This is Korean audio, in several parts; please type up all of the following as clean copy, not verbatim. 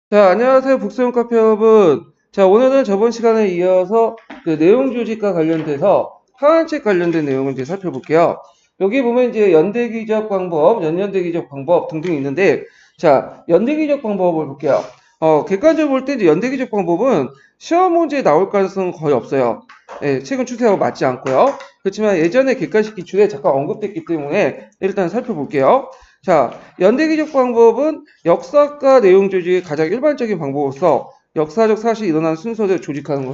자, 안녕하세요. 북소형 카페 여러분. 자, 오늘은 저번 시간에 이어서 그 내용 조직과 관련돼서 파란책 관련된 내용을 이제 살펴볼게요. 여기 보면 이제 연대기적 방법, 연연대기적 방법 등등 있는데, 자, 연대기적 방법을 볼게요. 객관적으로 볼 때 이제 연대기적 방법은 시험 문제에 나올 가능성은 거의 없어요. 예, 최근 추세하고 맞지 않고요. 그렇지만 예전에 객관식 기출에 잠깐 언급됐기 때문에 일단 살펴볼게요. 자, 연대기적 방법은 역사과 내용 조직의 가장 일반적인 방법으로서 역사적 사실이 일어난 순서대로 조직하는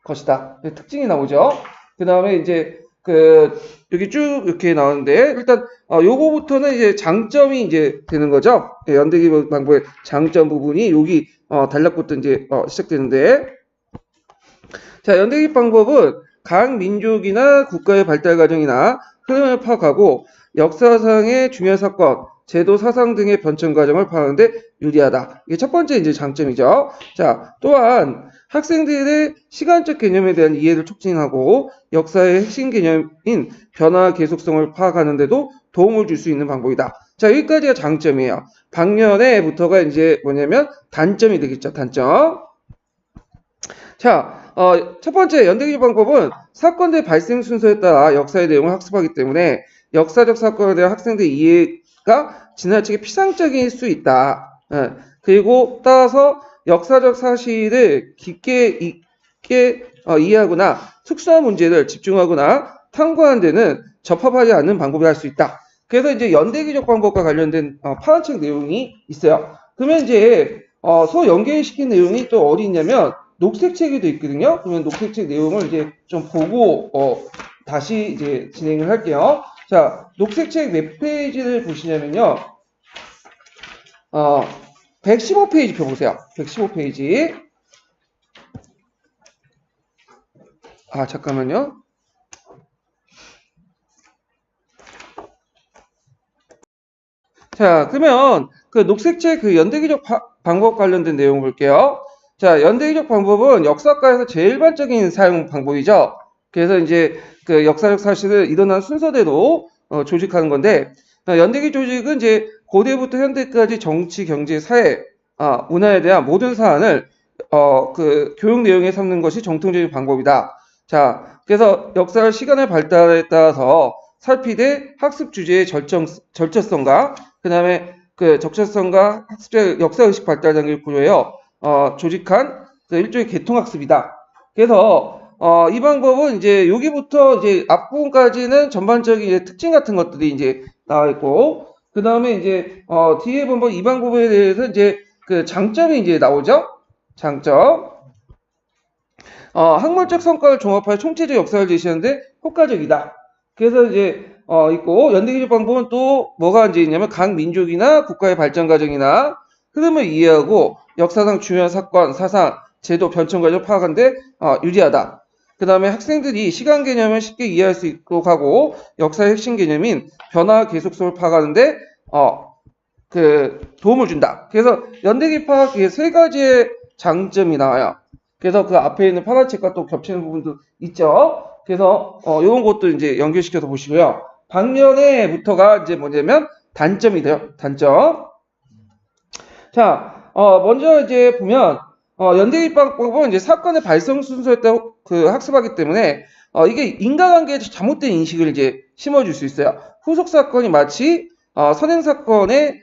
것이다. 특징이 나오죠. 그 다음에 이제 여기 쭉 이렇게 나오는데 일단 요거부터는 이제 장점이 이제 되는 거죠. 연대기적 방법의 장점 부분이 여기 단락부터 이제 시작되는데, 자, 연대기적 방법은 각 민족이나 국가의 발달 과정이나 흐름을 파악하고 역사상의 중요한 사건, 제도, 사상 등의 변천 과정을 파악하는데 유리하다. 이게 첫 번째 이제 장점이죠. 자, 또한 학생들의 시간적 개념에 대한 이해를 촉진하고 역사의 핵심 개념인 변화 계속성을 파악하는데도 도움을 줄 수 있는 방법이다. 자, 여기까지가 장점이에요. 방면에부터가 이제 뭐냐면 단점이 되겠죠. 단점. 자, 첫 번째 연대기적 방법은 사건의 발생 순서에 따라 역사의 내용을 학습하기 때문에 역사적 사건에 대한 학생들의 이해가 지나치게 피상적일 수 있다. 그리고 따라서 역사적 사실을 깊게 있게 이해하거나 특수한 문제를 집중하거나 탐구하는 데는 접합하지 않는 방법을 할 수 있다. 그래서 이제 연대기적 방법과 관련된 파란책 내용이 있어요. 그러면 이제 서로 연계시킨 내용이 또 어디 있냐면 녹색 책에도 있거든요. 그러면 녹색 책 내용을 이제 좀 보고 다시 이제 진행을 할게요. 자, 녹색 책 몇 페이지를 보시냐면요. 115페이지 펴보세요. 115페이지. 아, 잠깐만요. 자, 그러면 그 녹색책 그 연대기적 방법 관련된 내용 볼게요. 자, 연대기적 방법은 역사과에서 제일 일반적인 사용 방법이죠. 그래서 이제 그 역사적 사실을 일어난 순서대로 조직하는 건데, 연대기 조직은 이제 고대부터 현대까지 정치, 경제, 사회, 문화에 대한 모든 사안을 그 교육 내용에 삼는 것이 정통적인 방법이다. 자, 그래서 역사를 시간의 발달에 따라서 살피되 학습 주제의 절차성과 그 다음에 그 적절성과 학습자의 역사의식 발달 단계를 고려해요. 조직한 그 일종의 계통학습이다. 그래서 이 방법은 이제 여기부터 이제 앞부분까지는 전반적인 이제 특징 같은 것들이 이제 나와 있고, 그 다음에 이제 뒤에 보면 이 방법에 대해서 이제 그 장점이 이제 나오죠. 장점. 학문적 성과를 종합하여 총체적 역사를 제시하는데 효과적이다. 그래서 이제 있고, 연대기적 방법은 또 뭐가 이제 있냐면 각 민족이나 국가의 발전 과정이나 흐름을 이해하고 역사상 중요한 사건, 사상, 제도, 변천 과정을 파악하는데 유리하다. 그 다음에 학생들이 시간 개념을 쉽게 이해할 수 있도록 하고 역사의 핵심 개념인 변화 계속성을 파악하는데 그 도움을 준다. 그래서 연대기 파악의 세 가지의 장점이 나와요. 그래서 그 앞에 있는 파란책과 또 겹치는 부분도 있죠. 그래서 이런 것도 이제 연결시켜서 보시고요. 방면에부터가 이제 뭐냐면 단점이 돼요. 단점. 자, 먼저 이제 보면 연대기 방법은 이제 사건의 발생 순서에 따라 그 학습하기 때문에 이게 인과관계에 잘못된 인식을 이제 심어줄 수 있어요. 후속 사건이 마치 선행 사건에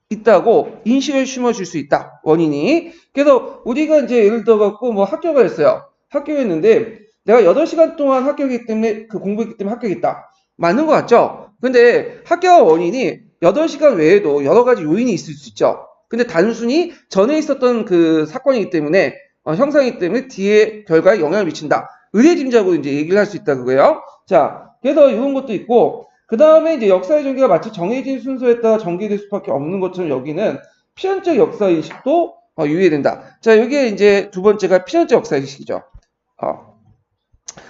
있다고 인식을 심어줄 수 있다. 원인이. 그래서 우리가 이제 예를 들어갖고 뭐 합격을 했어요. 합격했는데 내가 8시간 동안 합격했기 때문에 그 공부했기 때문에 합격했다. 맞는 것 같죠? 근데 합격 원인이 8시간 외에도 여러 가지 요인이 있을 수 있죠. 근데 단순히 전에 있었던 그 사건이기 때문에 형상이기 때문에 뒤에 결과에 영향을 미친다. 의례짐작으로 이제 얘기를 할 수 있다 그거예요. 자, 그래서 이런 것도 있고 그 다음에 이제 역사의 전개가 마치 정해진 순서에 따라 전개될 수밖에 없는 것처럼 여기는 필연적 역사인식도 유의된다. 자, 여기에 이제 두 번째가 필연적 역사인식이죠.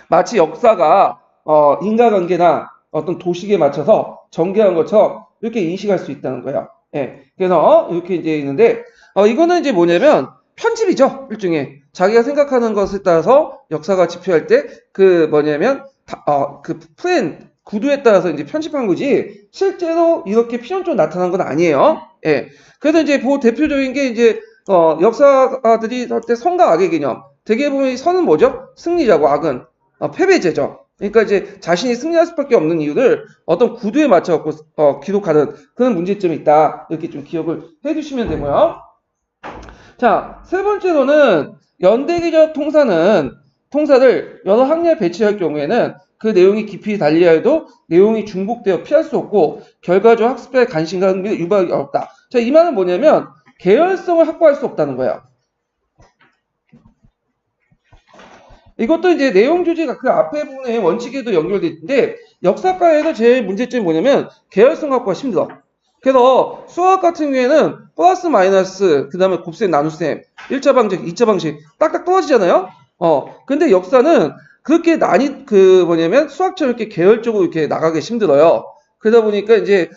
마치 역사가 인과관계나 어떤 도식에 맞춰서 전개한 것처럼 이렇게 인식할 수 있다는 거예요. 예. 그래서 이렇게 이제 있는데 이거는 이제 뭐냐면 편집이죠. 일종의 자기가 생각하는 것에 따라서 역사가 집필할 때 그 뭐냐면 그 플랜 구도에 따라서 이제 편집한 거지 실제로 이렇게 필연적으로 나타난 건 아니에요. 예. 그래서 이제 대표적인 게 이제 역사가들이 할 때 선과 악의 개념. 대개 보면 이 선은 뭐죠? 승리자고 악은 패배제죠. 그러니까 이제 자신이 승리할 수밖에 없는 이유를 어떤 구두에 맞춰 갖고 기록하는 그런 문제점이 있다. 이렇게 좀 기억을 해주시면 되고요. 자, 세 번째로는 연대기적 통사를 여러 학년에 배치할 경우에는 그 내용이 깊이 달리하여도 내용이 중복되어 피할 수 없고 결과적 학습자의 관심과 흥미를 유발하기 어렵다. 자, 이 말은 뭐냐면 계열성을 확보할 수 없다는 거예요. 이것도 이제 내용 주제가 그 앞에 부분의 원칙에도 연결돼 있는데 역사과에서 제일 문제점이 뭐냐면 계열성 확보가 힘들어. 그래서 수학 같은 경우에는 플러스 마이너스 그다음에 곱셈 나눗셈 1차 방식 2차 방식 딱딱 떨어지잖아요. 근데 역사는 그렇게 뭐냐면 수학처럼 이렇게 계열적으로 이렇게 나가기 힘들어요. 그러다 보니까 이제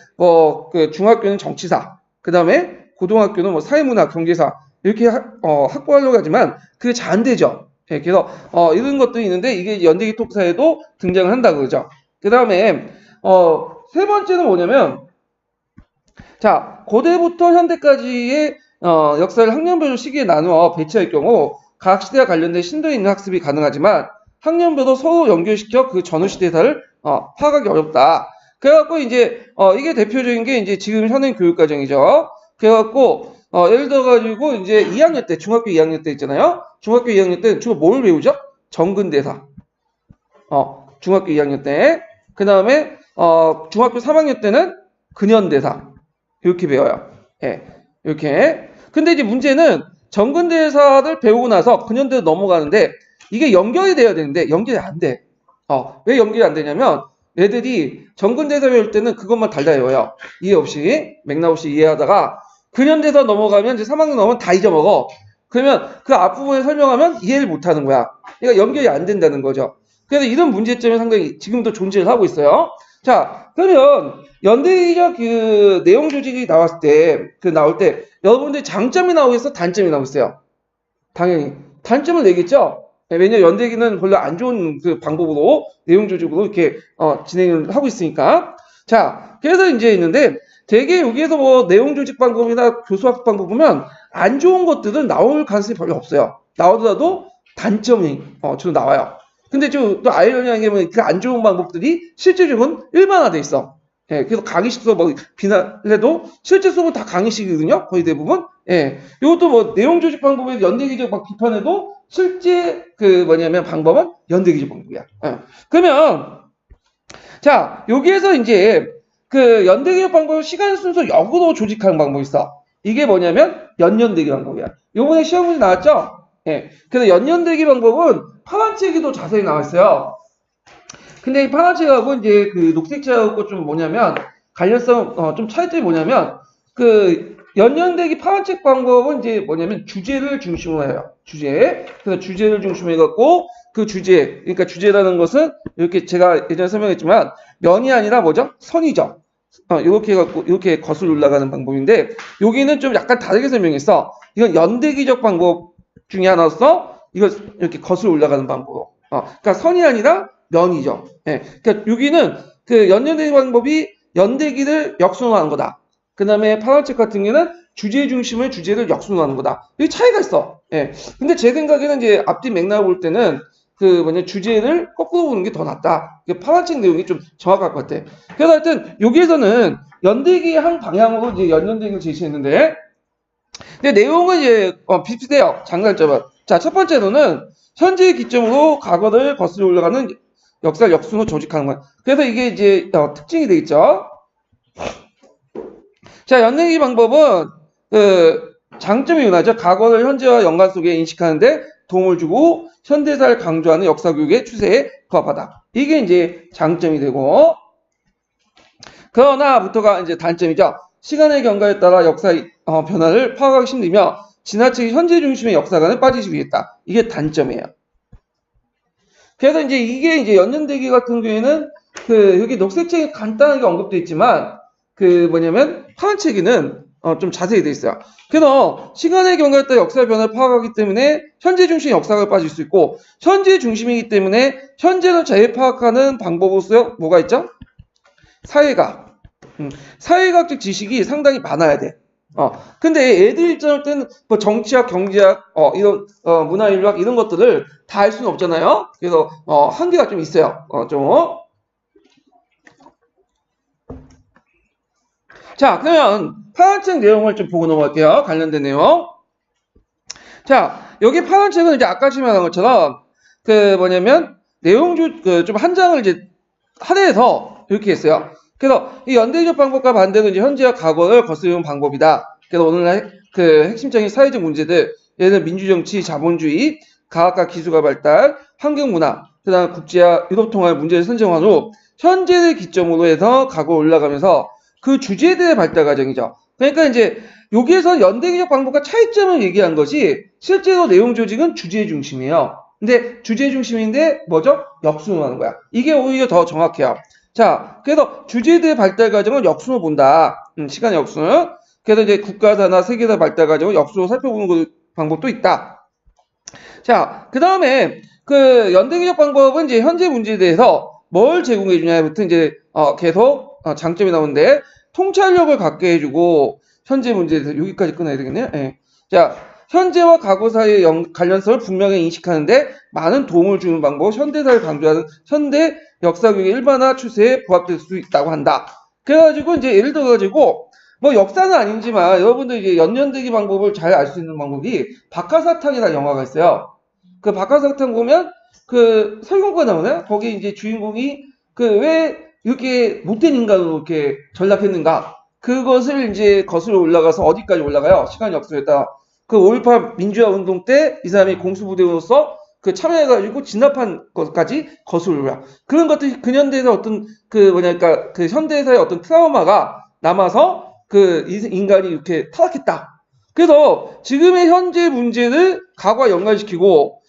그 중학교는 정치사 그다음에 고등학교는 뭐 사회문화 경제사 이렇게 확보하려고 하지만 그게 잘 안 되죠. 예, 그래서 이런 것들이 있는데 이게 연대기 통사에도 등장을 한다 그러죠. 그다음에 세 번째는 뭐냐면 자, 고대부터 현대까지의 역사를 학년별로 시기에 나누어 배치할 경우 각 시대와 관련된 심도 있는 학습이 가능하지만 학년별로 서로 연결시켜 그 전후 시대사를 파악하기 어렵다. 그래갖고 이제 이게 대표적인 게 이제 지금 현행 교육과정이죠. 그래갖고 예를 들어가지고 이제 2학년 때 중학교 2학년 때 있잖아요. 중학교 2학년 때는 주로 뭘 배우죠? 정근대사. 중학교 2학년 때. 그 다음에 중학교 3학년 때는 근현대사. 이렇게 배워요. 예, 이렇게. 근데 이제 문제는 정근대사를 배우고 나서 근현대로 넘어가는데 이게 연결이 돼야 되는데 연결이 안 돼. 왜 연결이 안 되냐면 애들이 정근대사 배울 때는 그것만 달달 외워요. 이해 없이 맥락 없이 이해하다가 근현대사 넘어가면 이제 3학년 넘으면 다 잊어먹어. 그러면 그 앞부분에 설명하면 이해를 못하는 거야. 그러니까 연결이 안 된다는 거죠. 그래서 이런 문제점이 상당히 지금도 존재를 하고 있어요. 자, 그러면 연대기적 그 내용 조직이 나올 때 여러분들이 장점이 나오겠어? 단점이 나오겠어요? 당연히 단점을 내겠죠? 왜냐면 연대기는 별로 안 좋은 그 방법으로 내용 조직으로 이렇게 진행을 하고 있으니까. 자, 그래서 이제 있는데 되게 여기에서 뭐 내용 조직 방법이나 교수학습 방법 보면 안 좋은 것들은 나올 가능성이 별로 없어요. 나오더라도 단점이 주로 나와요. 근데 또 아이러니한 게 뭐냐면 그 안 좋은 방법들이 실제적으로는 일반화돼 있어. 예, 그래서 강의식 수업 비난해도 실제 수업은 다 강의식이거든요. 거의 대부분. 예, 이것도 뭐 내용 조직 방법에 연대기적 막 비판해도 실제 그 뭐냐면 방법은 연대기적 방법이야. 예. 그러면 자 여기에서 이제 그 연대기적 방법 시간 순서 역으로 조직하는 방법이 있어. 이게 뭐냐면 연년대기 방법이야. 요번에 시험 문제 나왔죠? 예. 그래서 연년대기 방법은 파란책에도 자세히 나와 있어요. 근데 이 파란책하고 이제 그 녹색책하고 좀 뭐냐면 관련성 좀 차이점이 뭐냐면 그 연년대기 파란책 방법은 이제 뭐냐면 주제를 중심으로 해요. 그래서 주제를 중심으로 해갖고 그 주제, 그러니까 주제라는 것은 이렇게 제가 예전에 설명했지만 면이 아니라 뭐죠? 선이죠. 이렇게 해갖고 이렇게 거슬러 올라가는 방법인데 여기는 좀 약간 다르게 설명했어. 이건 연대기적 방법 중에 하나로서 이걸 이렇게 거슬러 올라가는 방법. 그러니까 선이 아니라 면이죠. 예. 그러니까 여기는 그 연대기 방법이 연대기를 역순화하는 거다. 그 다음에 파란책 같은 경우는 주제 중심의 주제를 역순화하는 거다. 이 차이가 있어. 예. 근데 제 생각에는 이제 앞뒤 맥락을 볼 때는 그 주제를 거꾸로 보는 게 더 낫다. 파란책 내용이 좀 정확할 것 같아. 그래서 하여튼 여기에서는 연대기 한 방향으로 이제 연대기를 제시했는데, 근데 내용은 이제 비슷해요. 장단점은. 자, 첫 번째로는 현재의 기점으로 과거를 거슬러 올라가는 역사를 역순으로 조직하는 거야. 그래서 이게 이제 특징이 되겠죠. 자, 연대기 방법은 그 장점이 유나죠. 과거를 현재와 연관 속에 인식하는데 도움을 주고 현대사를 강조하는 역사교육의 추세에 부합하다. 이게 이제 장점이 되고, 그러나부터가 이제 단점이죠. 시간의 경과에 따라 역사의 변화를 파악하기 힘들며 지나치게 현재 중심의 역사관에 빠지기 위했다. 이게 단점이에요. 그래서 이게 연년대기 같은 경우에는 여기 녹색책에 간단하게 언급되어 있지만 그 뭐냐면 파란책에는 좀 자세히 되어 있어요. 그래서 시간의 경과에 따라 역사의 변화를 파악하기 때문에 현재 중심의 역사가 빠질 수 있고 현재 중심이기 때문에 현재를 잘 파악하는 방법으로서 뭐가 있죠? 사회학. 사회학적 지식이 상당히 많아야 돼. 근데 애들 입장일 때는 뭐 정치학, 경제학, 이런, 문화인류학 이런 것들을 다 할 수는 없잖아요. 그래서, 한계가 좀 있어요. 자, 그러면 파란 책 내용을 좀 보고 넘어갈게요. 관련된 내용. 자, 여기 파란 책은 이제 아까 말한 것처럼, 좀 한 장을 이제 할애해서 이렇게 했어요. 그래서 이 연대적 방법과 반대로 이제 현재와 과거를 거스르는 방법이다. 그래서 오늘날 그 핵심적인 사회적 문제들, 예를 들어 민주정치, 자본주의, 과학과 기술과 발달, 환경문화, 그다음 국제와 유럽통합 문제를 선정한 후 현재를 기점으로 해서 과거로 올라가면서 그 주제들의 발달 과정이죠. 그러니까 이제 여기에서 연대기적 방법과 차이점을 얘기한 것이 실제로 내용 조직은 주제 중심이에요. 근데 주제 중심인데 뭐죠? 역순으로 하는 거야. 이게 오히려 더 정확해요. 자, 그래서 주제들의 발달 과정을 역순으로 본다. 시간의 역순. 그래서 이제 국가사나 세계사 발달 과정을 역순으로 살펴보는 방법도 있다. 자, 그 다음에 그 연대기적 방법은 이제 현재 문제에 대해서 뭘 제공해 주냐부터 이제 계속 장점이 나오는데 통찰력을 갖게 해주고 현재 문제에 대해서 여기까지 끊어야 되겠네요. 예. 자, 현재와 과거 사이의 관련성을 분명히 인식하는데 많은 도움을 주는 방법, 현대사를 강조하는 현대 역사교육의 일반화 추세에 부합될 수 있다고 한다. 그래가지고 이제 예를 들어가지고 뭐 역사는 아니지만 여러분들 이제 연년대기 방법을 잘 알 수 있는 방법이 박하사탕이라는 영화가 있어요. 그 박하사탕 보면 그 설경구가 나오나요? 거기 이제 주인공이 그 왜 이렇게 못된 인간으로 이렇게 전락했는가? 그것을 이제 거슬러 올라가서 어디까지 올라가요? 시간 역수에 따라. 그 5.18 민주화 운동 때 이 사람이 공수부대로서 그 참여해가지고 진압한 것까지 거슬러 올라. 그런 것들이 근현대에서 어떤 그러니까 그 현대사의 어떤 트라우마가 남아서 그 인간이 이렇게 타락했다. 그래서 지금의 현재 문제를 과거와 연관시키고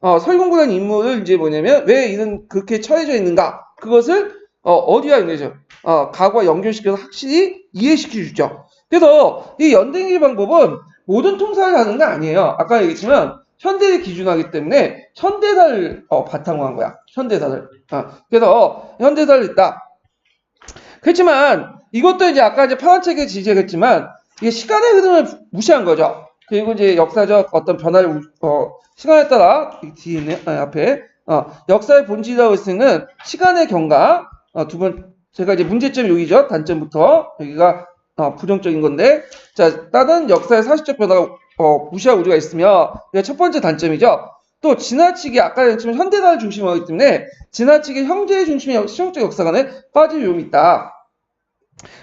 설공부라는 인물을 이제 왜 이런 그렇게 처해져 있는가? 그것을 어디와 연결해서 과거와 연결시켜서 확실히 이해시켜주죠. 그래서 이 연대기 방법은 모든 통사를 하는 거 아니에요. 아까 얘기했지만 현대를 기준하기 때문에 현대사를 바탕으로 한 거야. 현대사를. 그래서 현대사를 있다. 그렇지만 이것도 이제 아까 이제 파란 책에 지적했지만 이게 시간의 흐름을 무시한 거죠. 그리고 이제 역사적 어떤 변화를 시간에 따라 뒤에 있네 앞에 역사의 본질이라고 할 수 있는 시간의 경과 두 번 제가 이제 문제점 여기죠. 단점부터 여기가 부정적인 건데 자 다른 역사의 사실적 변화가 무시할 우려가 있으며 이게 첫 번째 단점이죠. 또 지나치게 아까 했지만 현대사를 중심으로 하기 때문에 지나치게 형제의 중심의 실용적 역사관에 빠질 위험이 있다.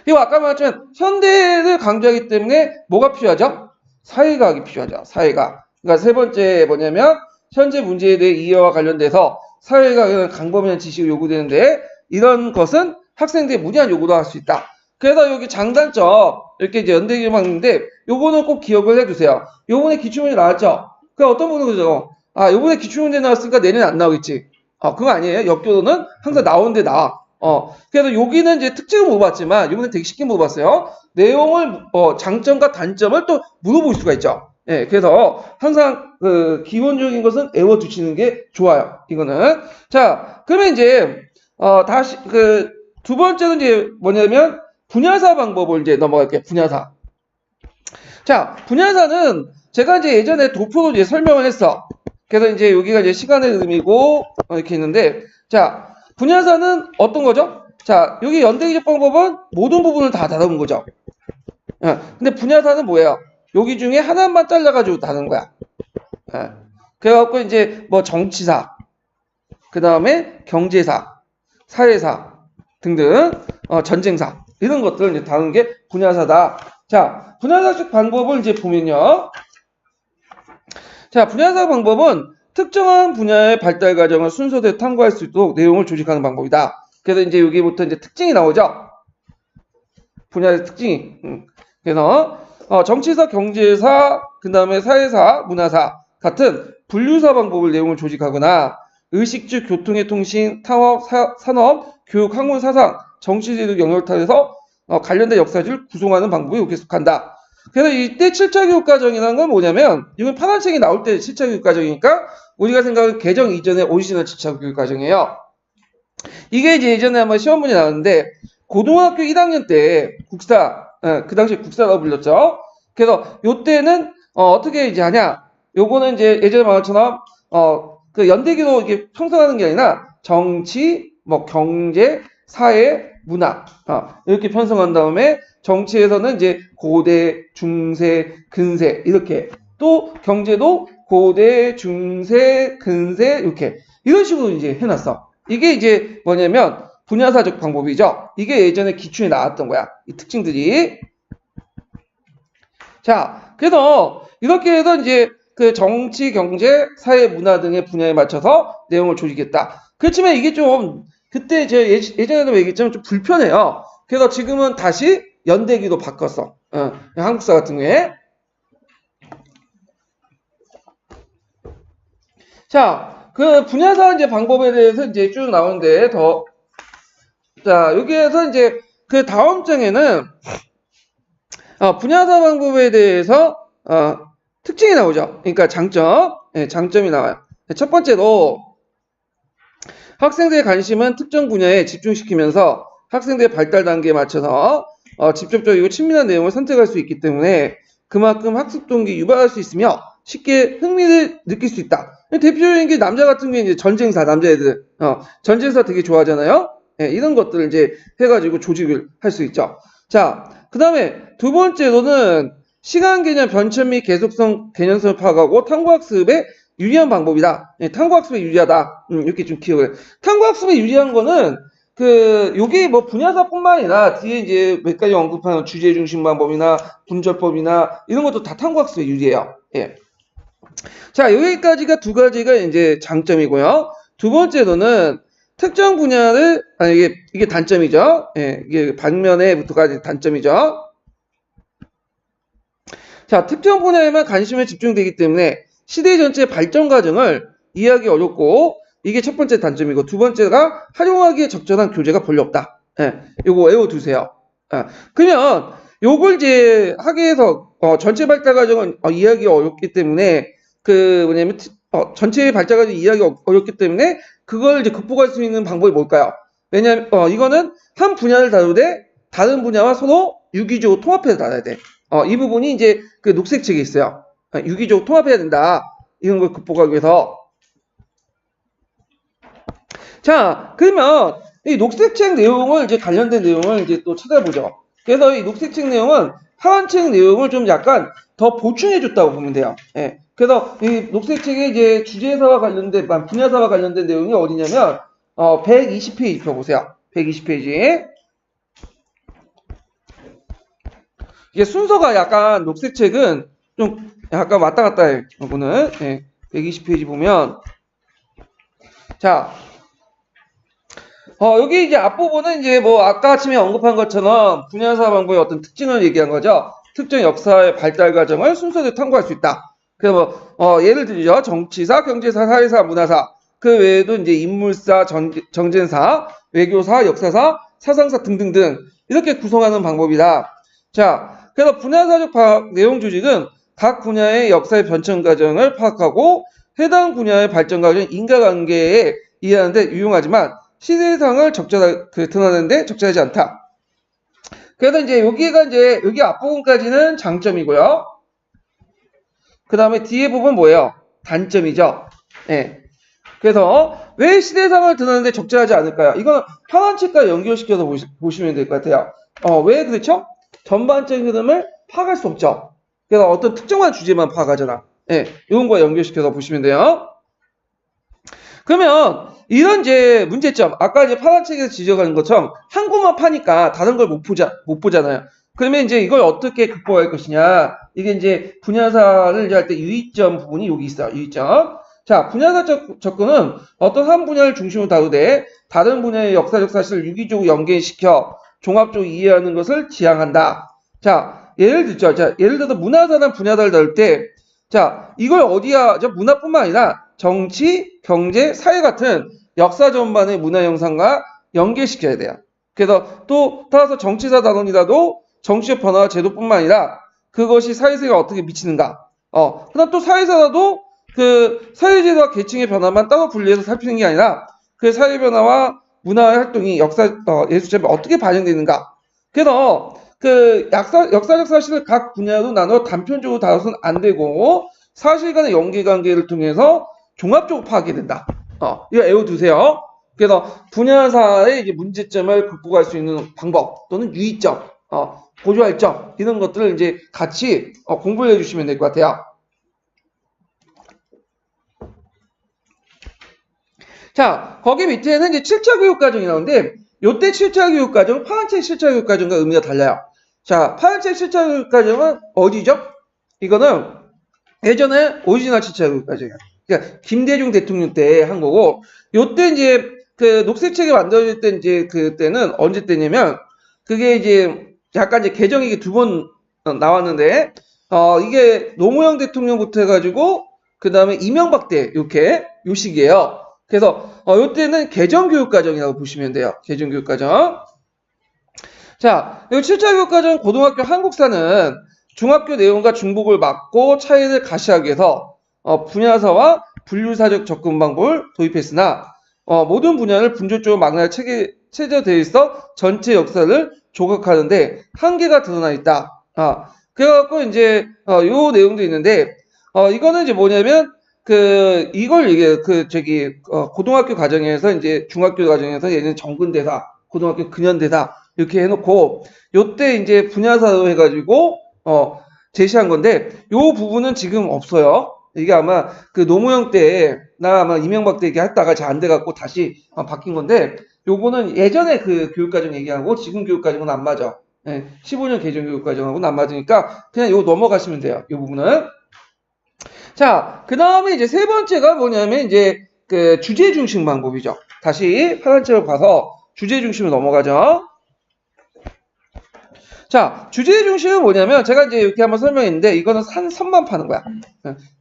그리고 아까 말했지만 현대를 강조하기 때문에 뭐가 필요하죠? 사회과학이 필요하죠. 사회과학. 그러니까 세 번째 뭐냐면 현재 문제에 대해 이해와 관련돼서 사회과학에는 강범위한 지식이 요구되는데 이런 것은 학생들의 무리한 요구도 할 수 있다. 그래서 여기 장단점 이렇게 이제 연대기방인데 요거는 꼭 기억을 해두세요. 요번에 기출문제 나왔죠? 그 어떤 분은 그러죠? 요번에 기출문제 나왔으니까 내년에 안 나오겠지. 그거 아니에요. 역교도는 항상 나오는데 나와. 그래서 여기는 이제 특징을 물어봤지만 이번에 되게 쉽게 물어봤어요. 내용을 장점과 단점을 또 물어볼 수가 있죠. 예, 그래서 항상 그 기본적인 것은 외워두시는 게 좋아요. 이거는 자 그러면 이제 다시 그 두 번째는 이제 뭐냐면 분야사 방법을 이제 넘어갈게요. 분야사. 자 분야사는 제가 이제 예전에 도표로 이제 설명을 했어. 그래서 이제 여기가 이제 시간의 의미고 이렇게 있는데 자. 분야사는 어떤 거죠? 자, 여기 연대기적 방법은 모든 부분을 다 다룬 거죠. 근데 분야사는 뭐예요? 여기 중에 하나만 잘라가지고 다룬 거야. 그래갖고 이제 뭐 정치사, 그 다음에 경제사, 사회사 등등, 전쟁사 이런 것들을 이제 다루는 게 분야사다. 자, 분야사적 방법을 이제 보면요. 자, 분야사 방법은 특정한 분야의 발달 과정을 순서대로 탐구할 수 있도록 내용을 조직하는 방법이다. 그래서 이제 여기부터 이제 특징이 나오죠. 분야의 특징이. 그래서 정치사, 경제사, 그 다음에 사회사, 문화사 같은 분류사 방법을 내용을 조직하거나 의식주, 교통의 통신, 창업, 산업, 교육, 학문, 사상, 정치제도 영역탈에서 관련된 역사를 구성하는 방법이 여기에 속한다. 그래서 이때 7차 교육 과정이라는 건 뭐냐면 이건 파란색이 나올 때 7차 교육 과정이니까 우리가 생각하는 개정 이전의 오리지널 7차 교육 과정이에요. 이게 이제 예전에 한번 시험 문제 나왔는데 고등학교 1학년 때 국사 그 당시 국사라고 불렸죠. 그래서 요때는 어떻게 이제 하냐? 요거는 이제 예전에 말한 것처럼 그 연대기로 이게 형성하는 게 아니라 정치, 뭐 경제, 사회, 문화 이렇게 편성한 다음에 정치에서는 이제 고대, 중세, 근세 이렇게 또 경제도 고대, 중세, 근세 이렇게 이런 식으로 이제 해놨어. 이게 이제 뭐냐면 분야사적 방법이죠. 이게 예전에 기출에 나왔던 거야. 이 특징들이. 자, 그래서 이렇게 해서 이제 그 정치, 경제, 사회, 문화 등의 분야에 맞춰서 내용을 조직했다. 그렇지만 이게 좀 그때 제가 예전에도 얘기했지만 좀 불편해요. 그래서 지금은 다시 연대기로 바꿨어. 한국사 같은 경우에. 자, 그 분야사 이제 방법에 대해서 이제 쭉 나오는데 자, 여기에서 이제 그 다음 장에는 분야사 방법에 대해서 특징이 나오죠. 그러니까 장점이 나와요. 첫 번째로 학생들의 관심은 특정 분야에 집중시키면서 학생들의 발달 단계에 맞춰서 직접적이고 친밀한 내용을 선택할 수 있기 때문에 그만큼 학습 동기 유발할 수 있으며 쉽게 흥미를 느낄 수 있다. 대표적인 게 남자 같은 경우에 이제 전쟁사 남자애들 전쟁사 되게 좋아하잖아요. 이런 것들을 이제 해가지고 조직을 할 수 있죠. 자, 그 다음에 두 번째로는 시간 개념 변천 및 계속성 개념성을 파악하고 탐구학습에 유리한 방법이다. 탐구학습에 유리하다. 이렇게 좀 기억을 해. 탐구학습에 유리한 거는 요게 뭐 분야사뿐만 아니라 뒤에 이제 몇 가지 언급하는 주제 중심 방법이나 분절법이나 이런 것도 다 탐구학습에 유리해요. 예. 자, 여기까지가 두 가지가 이제 장점이고요. 두 번째로는 특정 분야를 이게 단점이죠. 예, 이게 반면에부터까지 단점이죠. 자, 특정 분야에만 관심을 집중되기 때문에 시대 전체의 발전 과정을 이해하기 어렵고 이게 첫 번째 단점이고 두 번째가 활용하기에 적절한 교재가 별로 없다. 예, 요거 외워두세요. 그러면 요걸 이제 학계에서 전체 발달 과정을 이해하기 어렵기 때문에 뭐냐면 전체 발달 과정 이해하기 어렵기 때문에 그걸 이제 극복할 수 있는 방법이 뭘까요? 왜냐면 이거는 한 분야를 다루되 다른 분야와 서로 유기적으로 통합해서 다뤄야 돼. 이 부분이 이제 그 녹색책에 있어요. 유기적으로 통합해야 된다. 이런 걸 극복하기 위해서. 자, 그러면 이 녹색책 내용을 이제 관련된 내용을 이제 또 찾아보죠. 그래서 이 녹색책 내용은 파란책 내용을 좀 약간 더 보충해줬다고 보면 돼요. 예. 그래서 이 녹색책의 이제 주제사와 관련된 분야사와 관련된 내용이 어디냐면 120페이지 펴보세요. 120페이지. 이게 순서가 약간 녹색책은 좀 약간 왔다 갔다 해. 이거는 120페이지 보면 자 여기 이제 앞부분은 이제 뭐 아까 아침에 언급한 것처럼 분야사 방법의 어떤 특징을 얘기한 거죠. 특정 역사의 발달 과정을 순서대로 탐구할 수 있다. 그래서 예를 들죠. 정치사, 경제사, 사회사, 문화사. 그 외에도 이제 인물사, 정쟁사, 외교사, 역사사, 사상사 등등등 이렇게 구성하는 방법이다. 자, 그래서 분야사적 내용 조직은 각 분야의 역사의 변천 과정을 파악하고 해당 분야의 발전 과정, 인과관계에 이해하는데 유용하지만 시대상을 드러내는데 적절하지 않다. 그래서 이제 여기 앞부분까지는 장점이고요. 그 다음에 뒤에 부분 뭐예요? 단점이죠. 예. 그래서 왜 시대상을 드러내는데 적절하지 않을까요? 이건 파란책과 연결시켜서 보시면 될 것 같아요. 왜 그렇죠? 전반적인 흐름을 파악할 수 없죠. 그래서 어떤 특정한 주제만 파악하잖아. 예. 이런 거 연결시켜서 보시면 돼요. 그러면 이런 이제 문제점, 아까 이제 파란책에서 지적하는 것처럼 한 곳만 파니까 다른 걸 못 보잖아요. 그러면 이제 이걸 어떻게 극복할 것이냐. 이게 이제 분야사를 할 때 유의점 부분이 여기 있어요. 유의점. 자, 분야사 접근은 어떤 한 분야를 중심으로 다루되 다른 분야의 역사적 사실을 유기적으로 연계시켜 종합적으로 이해하는 것을 지향한다. 자, 예를 들어서 문화사란 분야사를 다룰 때 자, 이걸 문화뿐만 아니라 정치, 경제, 사회 같은 역사 전반의 문화 형상과 연계시켜야 돼요. 그래서 또 따라서 정치사 단원이라도 정치적 변화와 제도뿐만 아니라 그것이 사회생활에 어떻게 미치는가. 그다음 또 사회사라도 그 사회제도와 계층의 변화만 따로 분리해서 살피는 게 아니라 그 사회 변화와 문화 활동이 역사 예술처럼 어떻게 반영되는가. 그래서 역사적 사실을 각 분야로 나눠 단편적으로 다뤄서는 안 되고 사실 간의 연계관계를 통해서 종합적으로 파악해야 된다. 이거 외워두세요. 그래서 분야사의 이제 문제점을 극복할 수 있는 방법 또는 유의점, 고조할 점 이런 것들을 이제 같이 공부를 해주시면 될 것 같아요. 자, 거기 밑에는 이제 7차 교육 과정이 나오는데 요때 7차 교육 과정, 파란색 7차 교육 과정과 의미가 달라요. 자, 파란색 7차 교육 과정은 어디죠? 이거는 예전에 오리지널 7차 교육 과정이야. 그러니까 김대중 대통령 때 한 거고 요때 이제 그 녹색책이 만들어질 때 이제 그때는 언제 때냐면 그게 이제 약간 이제 개정이 두 번 나왔는데 이게 노무현 대통령부터 해가지고 그 다음에 이명박 때 이렇게 요 시기예요. 그래서 요때는 개정교육과정이라고 보시면 돼요. 개정교육과정. 자, 이 7차 교육과정 고등학교 한국사는 중학교 내용과 중복을 막고 차이를 가시하기 위해서 분야사와 분류사적 접근 방법을 도입했으나 모든 분야를 분조적으로 막론하게 체제되어 있어 전체 역사를 조각하는데 한계가 드러나 있다. 그래갖고 이제 요 내용도 있는데 이거는 이제 뭐냐면 이걸 이게 고등학교 과정에서 이제 중학교 과정에서 얘는 정근대사, 고등학교 근현대사 이렇게 해놓고 요때 이제 분야사로 해가지고 제시한 건데 요 부분은 지금 없어요. 이게 아마 그 노무현 때나 아마 이명박 때 이렇게 했다가 잘 안 돼갖고 다시 바뀐 건데 요거는 예전에 그 교육과정 얘기하고 지금 교육과정은 안 맞아. 15년 개정 교육과정하고는 안 맞으니까 그냥 요거 넘어가시면 돼요. 요 부분은. 자, 그 다음에 이제 세 번째가 뭐냐면 이제 그 주제 중심 방법이죠. 다시 파란색을 봐서 주제 중심으로 넘어가죠. 자, 주제 중심은 뭐냐면 제가 이제 이렇게 한번 설명했는데 이거는 선만 파는 거야.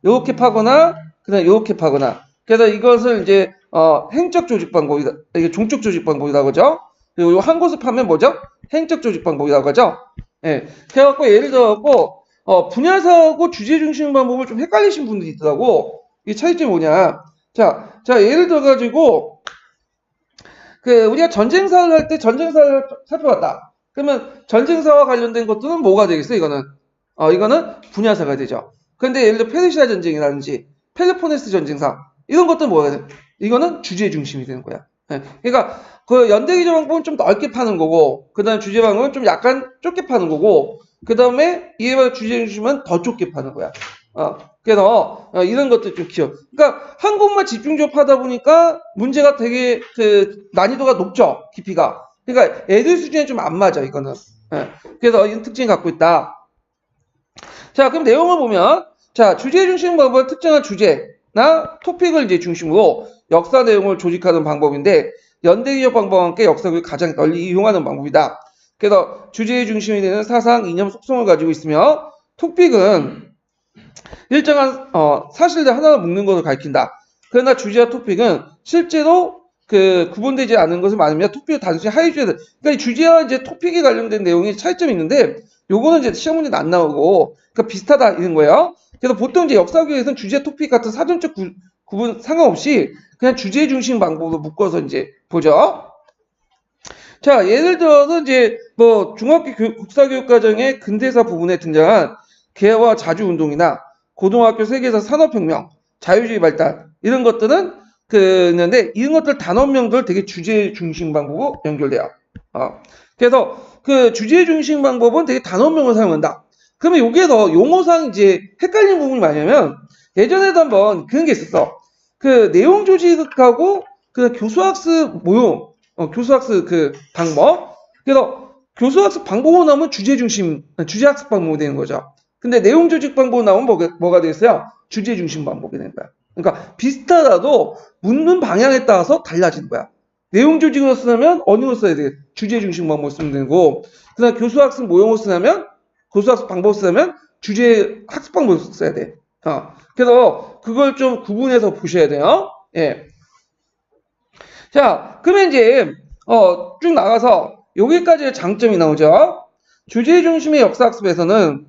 이렇게 파거나 그다음 이렇게 파거나. 그래서 이것을 이제 행적 조직 방법이다. 이게 종적 조직 방법이라고 하죠. 그리고 한 곳을 파면 뭐죠? 행적 조직 방법이라고 하죠. 예. 그래갖고 예를 들어갖고 분야사하고 주제 중심 방법을 좀 헷갈리신 분들이 있더라고. 이 차이점이 뭐냐? 자, 예를 들어가지고 우리가 전쟁사를 할 때 전쟁사를 살펴봤다. 그러면 전쟁사와 관련된 것들은 뭐가 되겠어? 이거는 분야사가 되죠. 그런데 예를 들어 페르시아 전쟁이라든지 펠로폰네스 전쟁사 이런 것들은 뭐가 돼? 이거는 주제 중심이 되는 거야. 네. 그러니까 그 연대기조 방법은 좀 넓게 파는 거고, 그다음 주제 방법은 좀 약간 좁게 파는 거고, 그 다음에 이해와 주제 중심은 더 좁게 파는 거야. 그래서 이런 것들 좀 기억. 그러니까 한 곳만 집중적으로 파다 보니까 문제가 되게 난이도가 높죠. 깊이가. 그러니까 애들 수준에 좀 안 맞아 이거는. 그래서 이런 특징을 갖고 있다. 자, 그럼 내용을 보면 자, 주제 중심 방법은 특정한 주제나 토픽을 이제 중심으로 역사 내용을 조직하는 방법인데 연대기적 방법과 함께 역사를 가장 널리 이용하는 방법이다. 그래서 주제의 중심이 되는 사상, 이념, 속성을 가지고 있으며 토픽은 일정한 사실들 하나를 묶는 것을 가리킨다. 그러나 주제와 토픽은 실제로 구분되지 않은 것을 말하면 토픽을 단순히 하위주제. 그러니까 이 주제와 이제 토픽에 관련된 내용이 차이점이 있는데 요거는 이제 시험 문제는 안 나오고 그러니까 비슷하다 이런 거예요. 그래서 보통 이제 역사교육에서는 주제, 토픽 같은 사전적 구분 상관없이 그냥 주제 중심 방법으로 묶어서 이제 보죠. 자, 예를 들어서 이제 중학교 국사교육과정의 근대사 부분에 등장한 개화 자주운동이나 고등학교 세계사 산업혁명, 자유주의 발달 이런 것들은 있는데 이런 것들 단원명들 되게 주제 중심 방법으로 연결돼요. 그래서 그 주제 중심 방법은 되게 단원명을 사용한다. 그러면 여기에서 용어상 이제 헷갈리는 부분이 뭐냐면 예전에도 한번 그런 게 있었어. 내용 조직하고 교수학습 모형, 교수학습 방법. 그래서 교수학습 방법으로 나오면 주제 중심, 주제학습 방법이 되는 거죠. 근데 내용 조직 방법으로 나오면 뭐가 되겠어요? 주제 중심 방법이 되는 거야. 그러니까 비슷하다도 묻는 방향에 따라서 달라지는 거야. 내용 조직으로 쓰려면 어디로 써야 돼? 주제 중심 방법을 쓰면 되고, 그다음 교수학습 모형으로 쓰려면, 교수학습 방법을 쓰려면 주제 학습 방법을 써야 돼. 그래서 그걸 좀 구분해서 보셔야 돼요. 예. 자, 그러면 이제 쭉 나가서 여기까지의 장점이 나오죠. 주제 중심의 역사학습에서는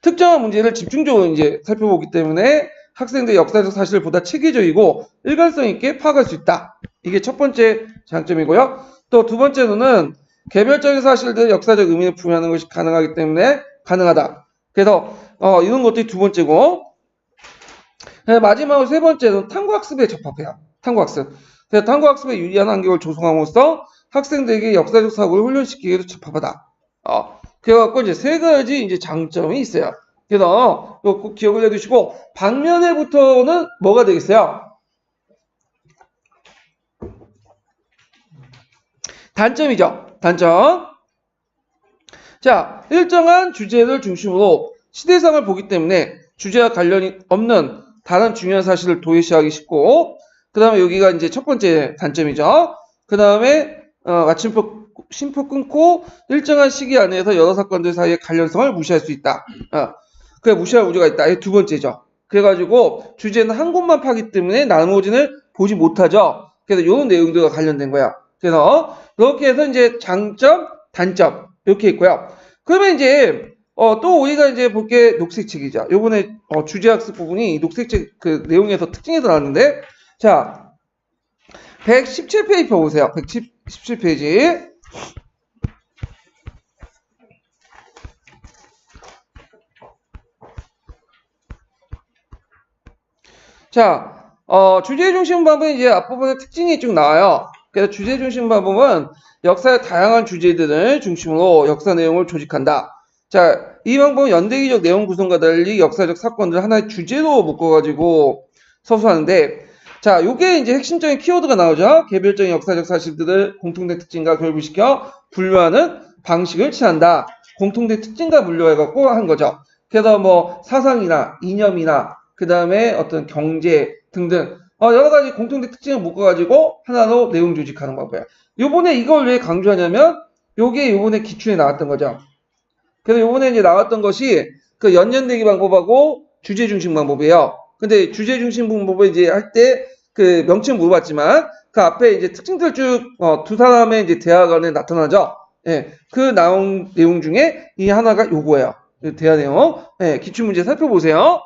특정한 문제를 집중적으로 이제 살펴보기 때문에 학생들의 역사적 사실을 보다 체계적이고 일관성 있게 파악할 수 있다. 이게 첫 번째 장점이고요. 또 두 번째로는 개별적인 사실들 역사적 의미를 부여하는 것이 가능하기 때문에 가능하다. 그래서 이런 것들이 두 번째고, 마지막으로 세 번째는 탐구학습에 적합해요. 탐구학습. 그래서 탐구학습에 유리한 환경을 조성함으로써 학생들에게 역사적 사고를 훈련시키기에도 적합하다. 그래갖고 이제 세 가지 이제 장점이 있어요. 그래서 꼭 기억을 해두시고, 방면에부터는 뭐가 되겠어요? 단점이죠. 단점. 자, 일정한 주제를 중심으로 시대상을 보기 때문에 주제와 관련이 없는 다른 중요한 사실을 도외시하기 쉽고, 그 다음에 여기가 이제 첫 번째 단점이죠. 그 다음에 심표 끊고 일정한 시기 안에서 여러 사건들 사이의 관련성을 무시할 수 있다. 그래 무시할 우려가 있다. 이게 두 번째죠. 그래가지고 주제는 한 곳만 파기 때문에 나머지는 보지 못하죠. 그래서 이런 내용들과 관련된 거야. 그래서 이렇게 해서 이제 장점, 단점 이렇게 있고요. 그러면 이제 또 우리가 이제 볼 게 녹색책이죠. 요번에 주제학습 부분이 녹색책 그 내용에서 특징에서 나왔는데, 자 117페이지 보세요. 117페이지. 자, 주제 중심 방법은 이제 앞부분에 특징이 쭉 나와요. 그래서 주제 중심 방법은 역사의 다양한 주제들을 중심으로 역사 내용을 조직한다. 자, 이 방법은 연대기적 내용 구성과 달리 역사적 사건들을 하나의 주제로 묶어가지고 서술하는데, 자, 요게 이제 핵심적인 키워드가 나오죠. 개별적인 역사적 사실들을 공통된 특징과 결부시켜 분류하는 방식을 취한다. 공통된 특징과 분류해갖고 한 거죠. 그래서 뭐 사상이나 이념이나 그 다음에 어떤 경제 등등 여러 가지 공통된 특징을 묶어가지고 하나로 내용 조직하는 방법이에요. 요번에 이걸 왜 강조하냐면 요게 요번에 기출에 나왔던 거죠. 그래서 요번에 이제 나왔던 것이 그 연연대기 방법하고 주제 중심 방법이에요. 근데 주제 중심 방법을 이제 할 때 그 명칭 물어봤지만 그 앞에 이제 특징들 쭉 두 사람의 이제 대화 간에 나타나죠. 예, 그 나온 내용 중에 이 하나가 요거예요. 대화 내용. 예, 기출 문제 살펴보세요.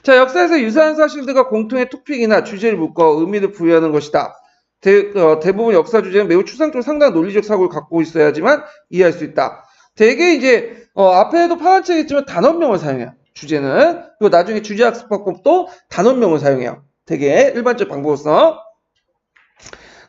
자, 역사에서 유사한 사실들과 공통의 토픽이나 주제를 묶어 의미를 부여하는 것이다. 대부분 역사 주제는 매우 추상적으로 상당한 논리적 사고를 갖고 있어야지만 이해할 수 있다. 대개 이제 앞에도 파란색이 있지만 단원명을 사용해요. 주제는. 그리고 나중에 주제학습법도 단원명을 사용해요. 되게 일반적 방법으로서.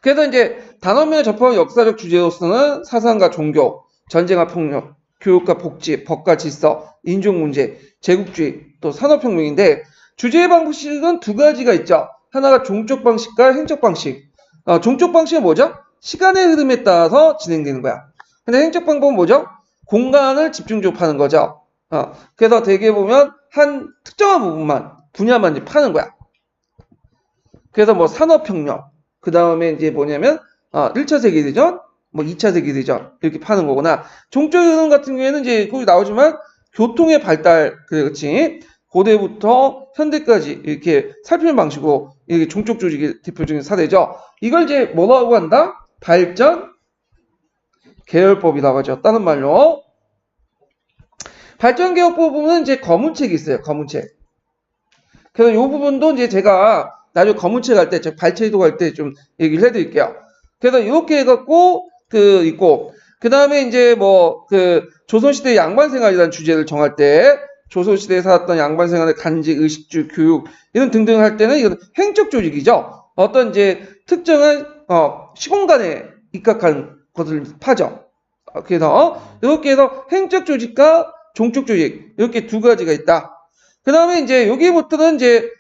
그래서 이제 단원명을 접하는 역사적 주제로서는 사상과 종교, 전쟁과 폭력, 교육과 복지, 법과 질서, 인종문제, 제국주의, 또 산업혁명인데 주제의 방식은 두 가지가 있죠. 하나가 종적 방식과 행적 방식. 종적 방식은 뭐죠? 시간의 흐름에 따라서 진행되는 거야. 근데 행적 방법은 뭐죠? 공간을 집중적으로 파는 거죠. 그래서 대개 보면 한 특정한 부분만, 분야만 이제 파는 거야. 그래서 뭐 산업혁명, 그 다음에 이제 뭐냐면 1차 세계대전, 뭐 2차 세계대전 이렇게 파는 거구나. 종적 흐름 같은 경우에는 이제 거기 나오지만 교통의 발달, 그렇지. 고대부터 현대까지 이렇게 살피는 방식으로 이게 종족 조직의 대표적인 사례죠. 이걸 이제 뭐라고 한다? 발전 계열법이라고 하죠. 다른 말로. 발전 계열법 부분은 이제 검은책이 있어요. 검은책. 그래서 이 부분도 이제 제가 나중에 검은책 할 때, 발췌도 할 때 좀 얘기를 해드릴게요. 그래서 이렇게 해갖고 있고, 그 다음에 이제 조선시대 양반생활이라는 주제를 정할 때, 조선시대에 살았던 양반생활의 간직, 의식주, 교육, 이런 등등 할 때는 이건 행적 조직이죠. 어떤 이제 특정한, 시공간에 입각한 것을 파죠. 그래서 이렇게 해서 행적 조직과 종적 조직, 이렇게 두 가지가 있다. 그 다음에 이제 여기부터는 이제,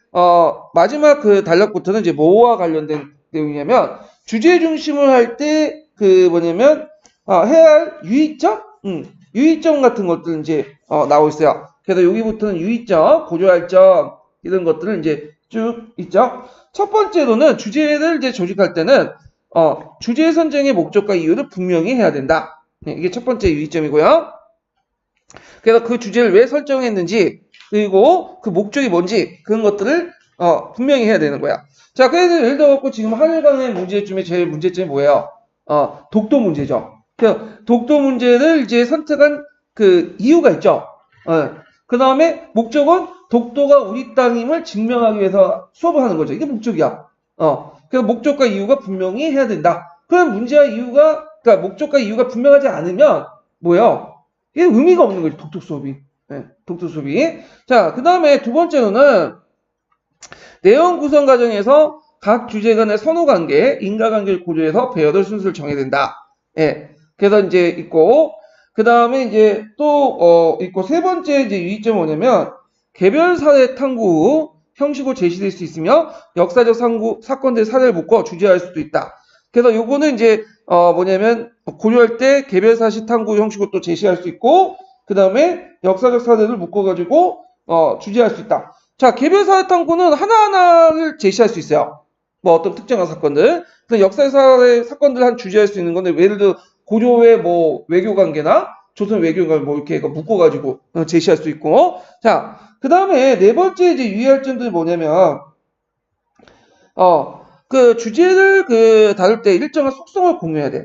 마지막 그 단락부터는 이제 뭐와 관련된 내용이냐면, 주제 중심을 할 때, 해야 할 유의점? 유의점 같은 것들은 이제, 나오고 있어요. 그래서 여기부터는 유의점, 고조할 점, 이런 것들은 이제 쭉 있죠. 첫 번째로는 주제를 이제 조직할 때는, 주제 선정의 목적과 이유를 분명히 해야 된다. 이게 첫 번째 유의점이고요. 그래서 그 주제를 왜 설정했는지, 그리고 그 목적이 뭔지, 그런 것들을, 분명히 해야 되는 거야. 자, 그래서 예를 들어서 지금 한일간의 문제점의 제일 문제점이 뭐예요? 독도 문제죠. 독도 문제를 이제 선택한 그 이유가 있죠. 그 다음에 목적은 독도가 우리 땅임을 증명하기 위해서 수업을 하는 거죠. 이게 목적이야. 그래서 목적과 이유가 분명히 해야 된다. 그럼 문제와 이유가 그러니까 목적과 이유가 분명하지 않으면 뭐예요? 이게 의미가 없는 거지, 독특 수업이. 네, 독특 수업이. 자, 그 다음에 두 번째로는 내용 구성 과정에서 각 주제 간의 선호 관계, 인과관계를 고려해서 배열의 순서를 정해야 된다. 예. 그래서 이제 있고, 그 다음에 이제 또, 있고, 세 번째 이제 유의점은 뭐냐면, 개별 사례 탐구 후 형식으로 제시될 수 있으며, 역사적 사건들 사례를 묶어 주제할 수도 있다. 그래서 요거는 이제, 뭐냐면, 고려할 때 개별 사실 탐구 형식으로 또 제시할 수 있고, 그 다음에 역사적 사례를 묶어가지고, 주제할 수 있다. 자, 개별 사례 탐구는 하나하나를 제시할 수 있어요. 뭐 어떤 특정한 사건들. 그래서 역사의 사건들 한 주제할 수 있는 건데, 예를 들어, 고려의 뭐 외교 관계나 조선 외교 관계 뭐 이렇게 묶어가지고 제시할 수 있고. 자, 그 다음에 네 번째 이제 유의할 점들이 뭐냐면, 그 주제를 다룰 때 일정한 속성을 공유해야 돼.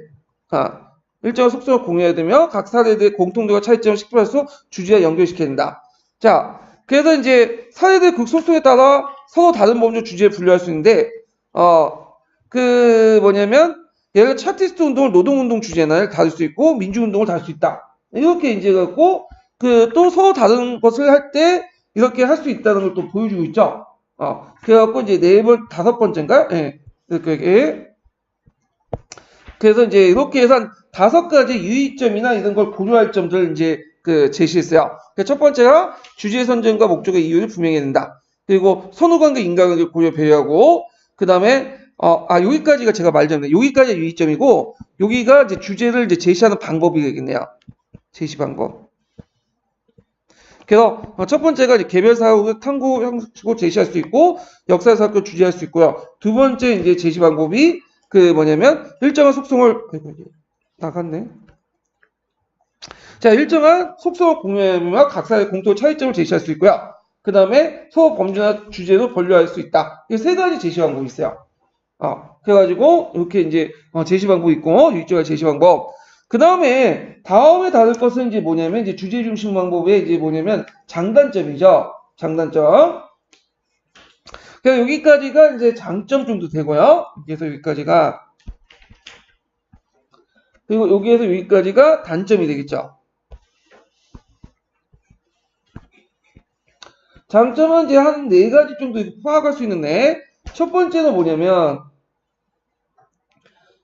일정한 속성을 공유해야 되며, 각 사례들의 공통점과 차이점을 식별해서 주제와 연결시켜야 된다. 자, 그래서 이제 사례들 그 속성에 따라 서로 다른 범주 주제에 분류할 수 있는데, 뭐냐면, 예를 들어 차티스트 운동을 노동운동 주제나 다룰 수 있고, 민주운동을 다룰 수 있다. 이렇게 이제 갖고, 또 서로 다른 것을 할 때, 이렇게 할 수 있다는 걸 또 보여주고 있죠. 그래갖고 이제 다섯 번째인가? 예. 이렇게. 그래서 이제 이렇게 해서 한 5가지 유의점이나 이런 걸 고려할 점들을 이제 제시했어요. 첫 번째가 주제 선정과 목적의 이유를 분명히 해야 된다. 그리고 선후관계 인과관계를 고려 배려하고, 그 다음에 여기까지가 제가 말했는데, 여기까지가 유의점이고, 여기가 이제 주제를 이제 제시하는 방법이 되겠네요. 제시 방법. 그래서 첫 번째가 이제 개별 사업을 탐구 형식으로 제시할 수 있고, 역사 사업을 주제할 수 있고요. 두 번째 이제 제시 방법이 뭐냐면 일정한 속성을 나갔네. 자, 일정한 속성을 공유하며 각 사례의 공통 차이점을 제시할 수 있고요. 그 다음에 서로 범주나 주제도 분류할 수 있다. 이 세 가지 제시 방법이 있어요. 그래가지고 이렇게 이제 제시 방법이 있고, 유의점과 제시 방법. 그 다음에 다룰 것은 이제 뭐냐면 이제 주제 중심 방법의 이제 뭐냐면 장단점이죠. 장단점. 그래서 여기까지가 이제 장점 정도 되고요. 여기에서 여기까지가, 그리고 여기에서 여기까지가 단점이 되겠죠. 장점은 이제 한 4가지 정도 파악할 수 있는데, 첫 번째는 뭐냐면,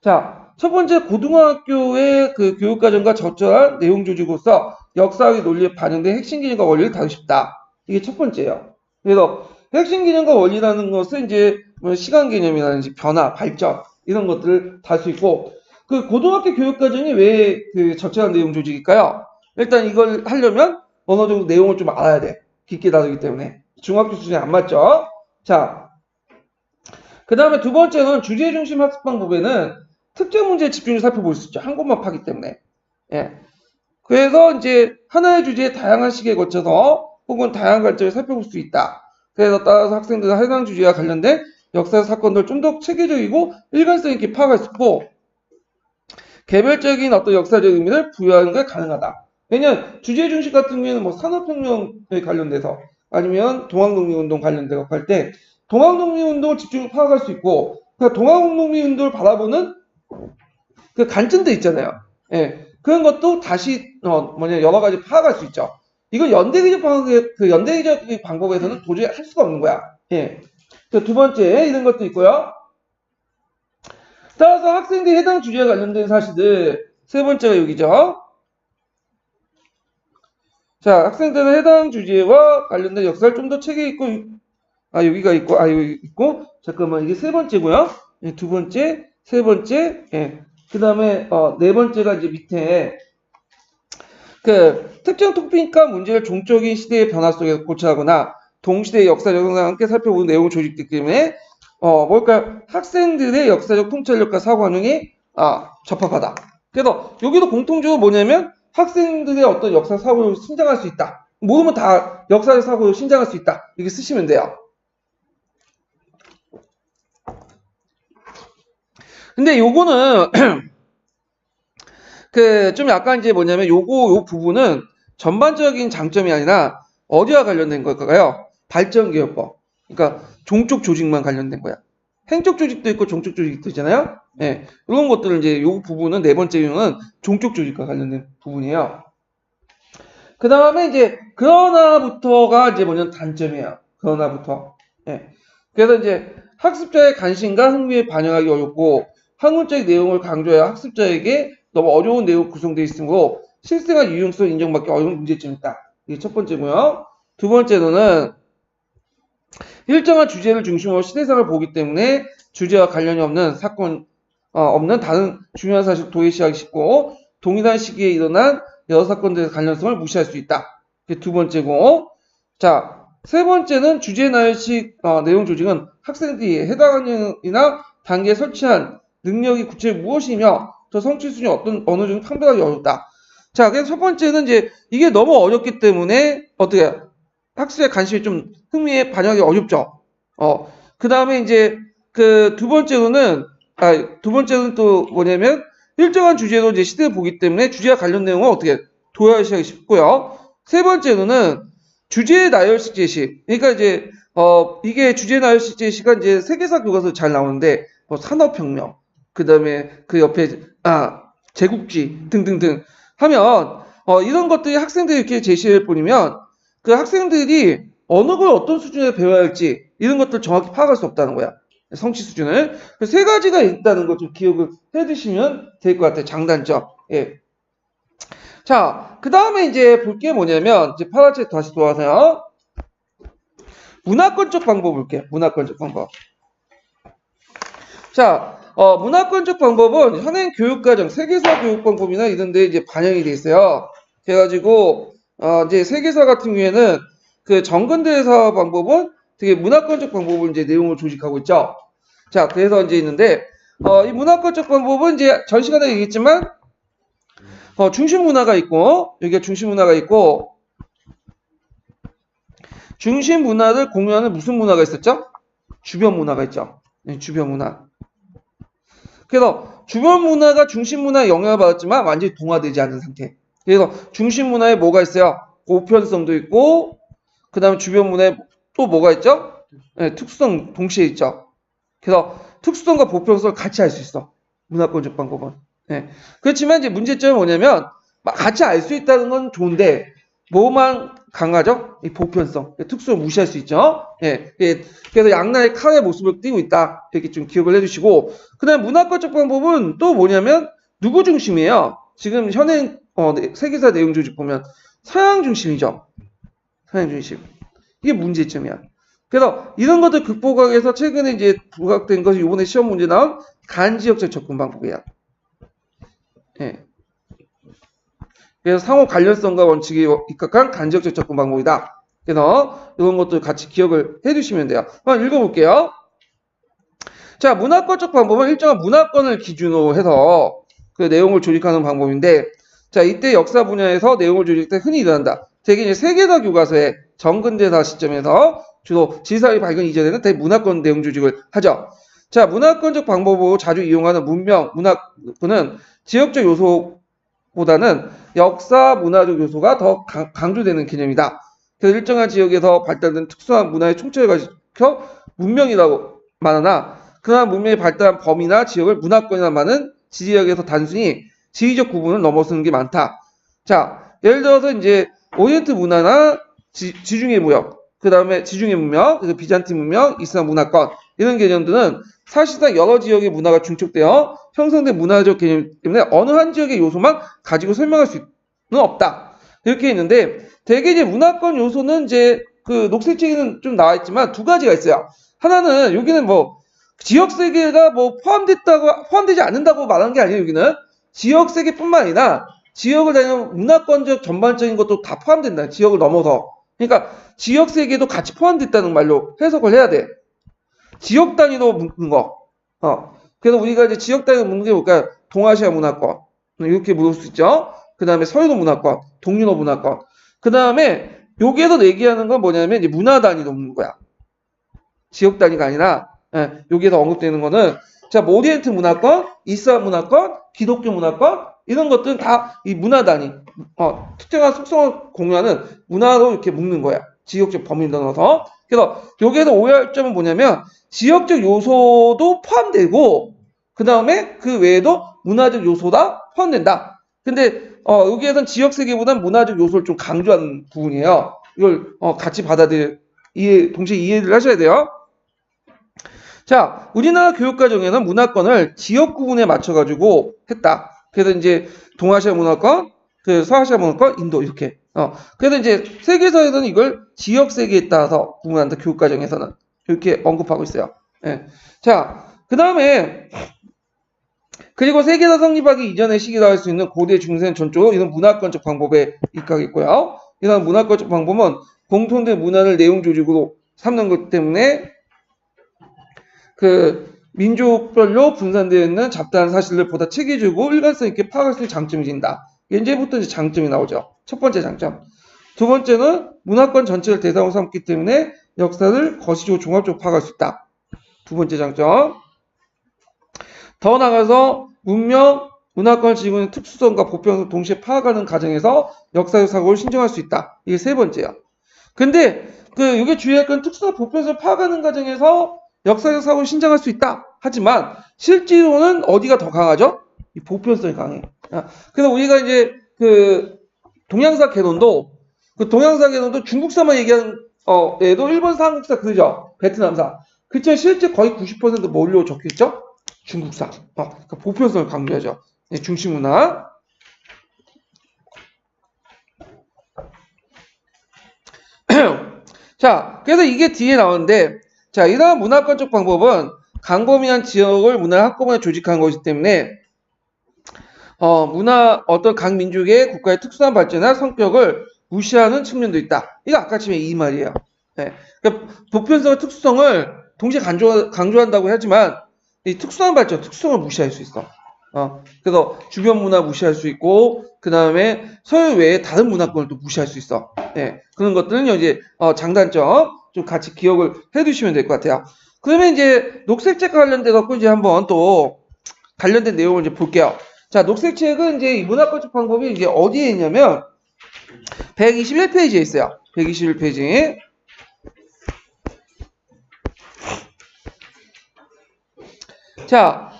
자, 첫 번째 고등학교의 교육과정과 적절한 내용 조직으로서 역사학의 논리에 반영된 핵심 개념과 원리를 다루고 싶다. 이게 첫 번째예요. 그래서 핵심 개념과 원리라는 것은 이제 뭐 시간 개념이라든지 변화, 발전 이런 것들을 다룰 수 있고, 고등학교 교육과정이 왜 적절한 내용 조직일까요? 일단 이걸 하려면 어느 정도 내용을 좀 알아야 돼. 깊게 다루기 때문에. 중학교 수준에 안 맞죠? 자, 그 다음에 두 번째는 주제 중심 학습 방법에는 특정 문제에 집중해서 살펴볼 수 있죠. 한 곳만 파기 때문에. 예. 그래서 이제 하나의 주제에 다양한 시기에 거쳐서 혹은 다양한 관점을 살펴볼 수 있다. 그래서 따라서 학생들은 해당 주제와 관련된 역사 사건들을 좀 더 체계적이고 일관성 있게 파악할 수 있고, 개별적인 어떤 역사적 의미를 부여하는 게 가능하다. 왜냐면 주제 중심 같은 경우에는 뭐 산업혁명에 관련돼서 아니면 동학독립운동 관련돼서 할 때 동학독립운동을 집중적으로 파악할 수 있고, 그러니까 동학독립운동을 바라보는 관점도 있잖아요. 예. 그런 것도 다시 여러 가지 파악할 수 있죠. 이거 연대기적 방법에서는 도저히 할 수가 없는 거야. 예. 두 번째 이런 것도 있고요. 따라서 학생들이 해당 주제와 관련된 사실들, 세 번째가 여기죠. 자, 학생들은 해당 주제와 관련된 역사를 좀 더 체계 있고, 여기가 있고, 여기 있고, 잠깐만, 이게 세 번째고요. 예, 두 번째, 세 번째, 예. 그 다음에, 네 번째가 이제 밑에, 특정 토픽과 문제를 종적인 시대의 변화 속에서 고찰하거나, 동시대의 역사적 현상과 함께 살펴보는 내용을 조직되기 때문에, 학생들의 역사적 통찰력과 사고 반응이, 적합하다. 그래서, 여기도 공통적으로 뭐냐면, 학생들의 어떤 역사 사고를 신장할 수 있다. 모르면 다 역사적 사고를 신장할 수 있다. 이렇게 쓰시면 돼요. 근데 요거는 좀 약간 이제 뭐냐면 요 부분은 전반적인 장점이 아니라 어디와 관련된 걸까요? 발전기업법. 그러니까 종족 조직만 관련된 거야. 행적 조직도 있고 종족 조직도 있잖아요. 예, 이런 것들을 이제 요 부분은 네 번째 유형은 종족 조직과 관련된 부분이에요. 그 다음에 이제 그러나부터가 이제 뭐냐면 단점이에요. 그러나부터. 예. 그래서 이제 학습자의 관심과 흥미에 반영하기 어렵고 학문적 내용을 강조해야 학습자에게 너무 어려운 내용 구성되어 있으므로 실생활 유용성을 인정받기 어려운 문제점이 있다. 이게 첫 번째고요. 두 번째로는 일정한 주제를 중심으로 시대상을 보기 때문에 주제와 관련이 없는 사건, 없는 다른 중요한 사실 도외시하기 쉽고 동일한 시기에 일어난 여러 사건들의 관련성을 무시할 수 있다. 이게 두 번째고, 자, 세 번째는 주제 나열식 내용 조직은 학생들이 해당 학년이나 단계에 설치한 능력이 구체적으로 무엇이며 저 성취 수준이 어느 정도 판별하기 어렵다. 자, 그래서 첫 번째는 이제 이게 너무 어렵기 때문에 어떻게 학습의 관심이 좀 흥미에 반영하기 어렵죠. 그 다음에 이제 그 두 번째로는 또 뭐냐면 일정한 주제로 이제 시대를 보기 때문에 주제와 관련 내용을 어떻게 도야시하기 쉽고요. 세 번째로는 주제 나열식 제시. 그러니까 이제 이게 주제 나열식 제시가 이제 세계사 교과서 잘 나오는데 뭐 산업혁명, 그 다음에 그 옆에 제국주의 등등등 하면 이런 것들이 학생들이 이렇게 제시해 버리면 그 학생들이 어느 걸 어떤 수준에 배워야 할지 이런 것들 정확히 파악할 수 없다는 거야. 성취 수준을. 세 가지가 있다는 거 좀 기억을 해 두시면 될 것 같아요. 장단점. 예. 자, 그 다음에 이제 볼 게 뭐냐면, 이제 파란색 다시 돌아와서요. 문화권적 방법 볼게요. 문화권적 방법. 자, 문화권적 방법은 현행 교육과정, 세계사 교육 방법이나 이런 데 이제 반영이 돼 있어요. 그래가지고, 이제 세계사 같은 경우에는 그 정근대사 방법은 되게 문화권적 방법을 이제 내용을 조직하고 있죠. 자, 그래서 이제 있는데, 이 문화권적 방법은 이제 전 시간에 얘기했지만, 중심 문화가 있고, 여기가 중심 문화가 있고, 중심 문화를 공유하는 무슨 문화가 있었죠? 주변 문화가 있죠. 네, 주변 문화. 그래서 주변 문화가 중심 문화에 영향을 받았지만 완전히 동화되지 않은 상태. 그래서 중심 문화에 뭐가 있어요? 보편성도 있고, 그 다음에 주변 문화에 또 뭐가 있죠? 네, 특수성 동시에 있죠. 그래서 특수성과 보편성을 같이 알 수 있어. 문화권적 방법은. 네. 그렇지만 이제 문제점은 뭐냐면 같이 알 수 있다는 건 좋은데 뭐만 강하죠? 이 보편성, 특수성을 무시할 수 있죠. 예. 그래서 양날의 칼의 모습을 띠고 있다. 이렇게 좀 기억을 해주시고, 그다음 문화권적 방법은 또 뭐냐면 누구 중심이에요? 지금 현행 세계사 내용 조직 보면 서양 중심이죠. 서양 중심. 이게 문제점이야. 그래서 이런 것들 극복하기 위해서 최근에 이제 부각된 것이 이번에 시험 문제 나온 간지역적 접근 방법이야. 예. 그래서 상호 관련성과 원칙에 입각한 간접적 접근 방법이다. 그래서 이런 것들 같이 기억을 해주시면 돼요. 한번 읽어볼게요. 자, 문화권적 방법은 일정한 문화권을 기준으로 해서 그 내용을 조직하는 방법인데, 자, 이때 역사 분야에서 내용을 조직할 때 흔히 일어난다. 대개 이제 세계사 교과서의 정근대사 시점에서 주로 지리사회 발견 이전에는 대문화권 내용 조직을 하죠. 자, 문화권적 방법으로 자주 이용하는 문명, 문화권은 지역적 요소보다는 역사, 문화적 요소가 더 강조되는 개념이다. 그래서 일정한 지역에서 발달된 특수한 문화의 총체를 가리켜 문명이라고 말하나, 그러한 문명이 발달한 범위나 지역을 문화권이라 말하는 지리학에서 단순히 지리적 구분을 넘어서는 게 많다. 자, 예를 들어서 이제 오리엔트 문화나 지중해 무역, 그 다음에 지중해 문명, 그래서 비잔틴 문명, 이슬람 문화권 이런 개념들은 사실상 여러 지역의 문화가 중첩되어 형성된 문화적 개념 때문에 어느 한 지역의 요소만 가지고 설명할 수는 없다. 이렇게 있는데 대개 이제 문화권 요소는 이제 그 녹색책에는 좀 나와 있지만 두 가지가 있어요. 하나는 여기는 뭐 지역 세계가 뭐 포함되지 않는다고 말하는 게 아니에요. 여기는 지역 세계뿐만 아니라 지역을 다니는 문화권적 전반적인 것도 다 포함된다. 지역을 넘어서. 그러니까 지역 세계도 같이 포함됐다는 말로 해석을 해야 돼. 지역 단위로 묶는 거. 그래서 우리가 이제 지역 단위로 묶는 게 뭘까요? 동아시아 문화권. 이렇게 물을 수 있죠. 그 다음에 서유럽 문화권, 동유럽 문화권. 그 다음에 여기에서 얘기하는 건 뭐냐면 이제 문화 단위로 묶는 거야. 지역 단위가 아니라 여기에서 언급되는 거는 자, 오리엔트 문화권, 이슬람 문화권, 기독교 문화권 이런 것들은 다 이 문화 단위, 특정한 속성을 공유하는 문화로 이렇게 묶는 거야. 지역적 범위를 넣어서. 그래서 여기에서 오해할 점은 뭐냐면 지역적 요소도 포함되고 그 다음에 그 외에도 문화적 요소다 포함된다. 근데 여기에선 지역 세계보다는 문화적 요소를 좀 강조하는 부분이에요. 이걸 같이 동시에 이해를 하셔야 돼요. 자, 우리나라 교육과정에는 문화권을 지역 구분에 맞춰가지고 했다. 그래서 이제 동아시아 문화권, 그 서아시아 문화권, 인도 이렇게. 그래서 이제 세계사에서는 이걸 지역 세계에 따라서 구분한다. 교육과정에서는 이렇게 언급하고 있어요. 예. 자, 그 다음에 그리고 세계사 성립하기 이전의 시기라 할 수 있는 고대 중세는 전적으로 이런 문화권적 방법에 입각했고요. 이런 문화권적 방법은 공통된 문화를 내용 조직으로 삼는 것 때문에 그 민족별로 분산되어 있는 잡다한 사실을 보다 체계적이고 일관성 있게 파악할 수 있는 장점이 된다. 이제부터 이제 장점이 나오죠. 첫 번째 장점. 두 번째는 문화권 전체를 대상으로 삼기 때문에 역사를 거시적으로 종합적으로 파악할 수 있다. 두 번째 장점. 더 나아가서 문명, 문화권을 지니고 있는 특수성과 보편성을 동시에 파악하는 과정에서 역사적 사고를 신정할 수 있다. 이게 세 번째야. 근데 이게 주의할 건 특수성, 보편성을 파악하는 과정에서 역사적 사고를 신정할 수 있다. 하지만 실제로는 어디가 더 강하죠? 이 보편성이 강해. 그래서 우리가 이제 동양사 개론도 중국사만 얘기하는 얘도 일본사, 한국사 그죠? 베트남사. 그쵸? 실제 거의 90% 뭘로 적혀있죠? 중국사. 그러니까 보편성을 강조하죠. 중심문화. 자, 그래서 이게 뒤에 나오는데, 자, 이러한 문화권적 방법은 광범위한 지역을 문화 한꺼번에 조직하는 것이기 때문에, 어떤 각 민족의 국가의 특수한 발전이나 성격을 무시하는 측면도 있다. 이거 아까 지금 이 말이에요. 네. 그러니까 보편성과 특수성을 동시에 강조한다고 하지만, 이 특수한 발전, 특수성을 무시할 수 있어. 그래서 주변 문화 무시할 수 있고, 그 다음에 서열 외에 다른 문화권을 또 무시할 수 있어. 네. 그런 것들은 이제, 장단점 좀 같이 기억을 해 두시면 될 것 같아요. 그러면 이제 녹색책과 관련돼서 이제 한번 또 관련된 내용을 이제 볼게요. 자, 녹색책은 이제 이 문화권적 방법이 이제 어디에 있냐면, 121페이지에 있어요. 121페이지. 자,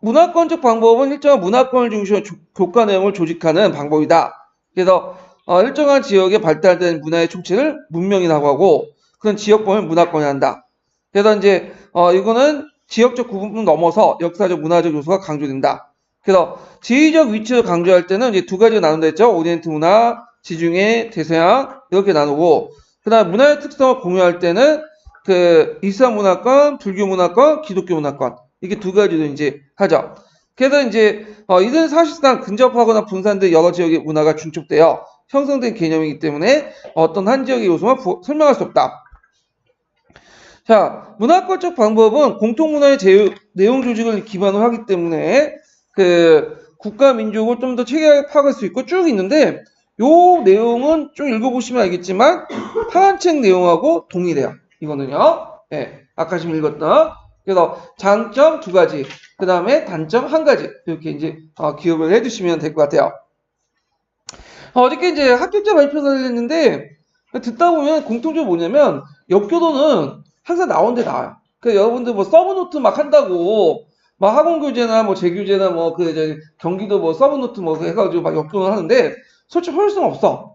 문화권적 방법은 일정한 문화권을 중심으로 교과 내용을 조직하는 방법이다. 그래서 일정한 지역에 발달된 문화의 총체를 문명이라고 하고 그런 지역범을 문화권이 한다. 그래서 이제 이거는 지역적 구분을 넘어서 역사적 문화적 요소가 강조된다. 그래서 지리적 위치를 강조할 때는 이제 두 가지로 나눈다 했죠. 오리엔트 문화, 지중해, 대서양 이렇게 나누고 그다음 문화의 특성을 공유할 때는 이슬람 문화권, 불교 문화권, 기독교 문화권 이게 두 가지로 이제 하죠. 그래서 이제 이들은 사실상 근접하거나 분산된 여러 지역의 문화가 중첩되어 형성된 개념이기 때문에 어떤 한 지역의 요소만 설명할 수 없다. 자, 문화권적 방법은 공통문화의 내용 조직을 기반으로 하기 때문에 국가 민족을 좀 더 체계하게 파악할 수 있고 쭉 있는데 요 내용은 좀 읽어보시면 알겠지만 파란책 내용하고 동일해요. 이거는요. 네, 아까 지금 읽었던. 그래서 장점 두 가지, 그 다음에 단점 한 가지 이렇게 이제 기억을 해두시면 될 것 같아요. 어저께 이제 합격자 발표를 했는데 듣다 보면 공통적으로 뭐냐면 역교도는 항상 나온 데 나와요. 그러니까 여러분들 뭐 서브노트 막 한다고 막 학원교재나 뭐 재교재나 뭐 경기도 뭐 서브노트 뭐 해가지고 막 역교도를 하는데 솔직히 효율성 없어.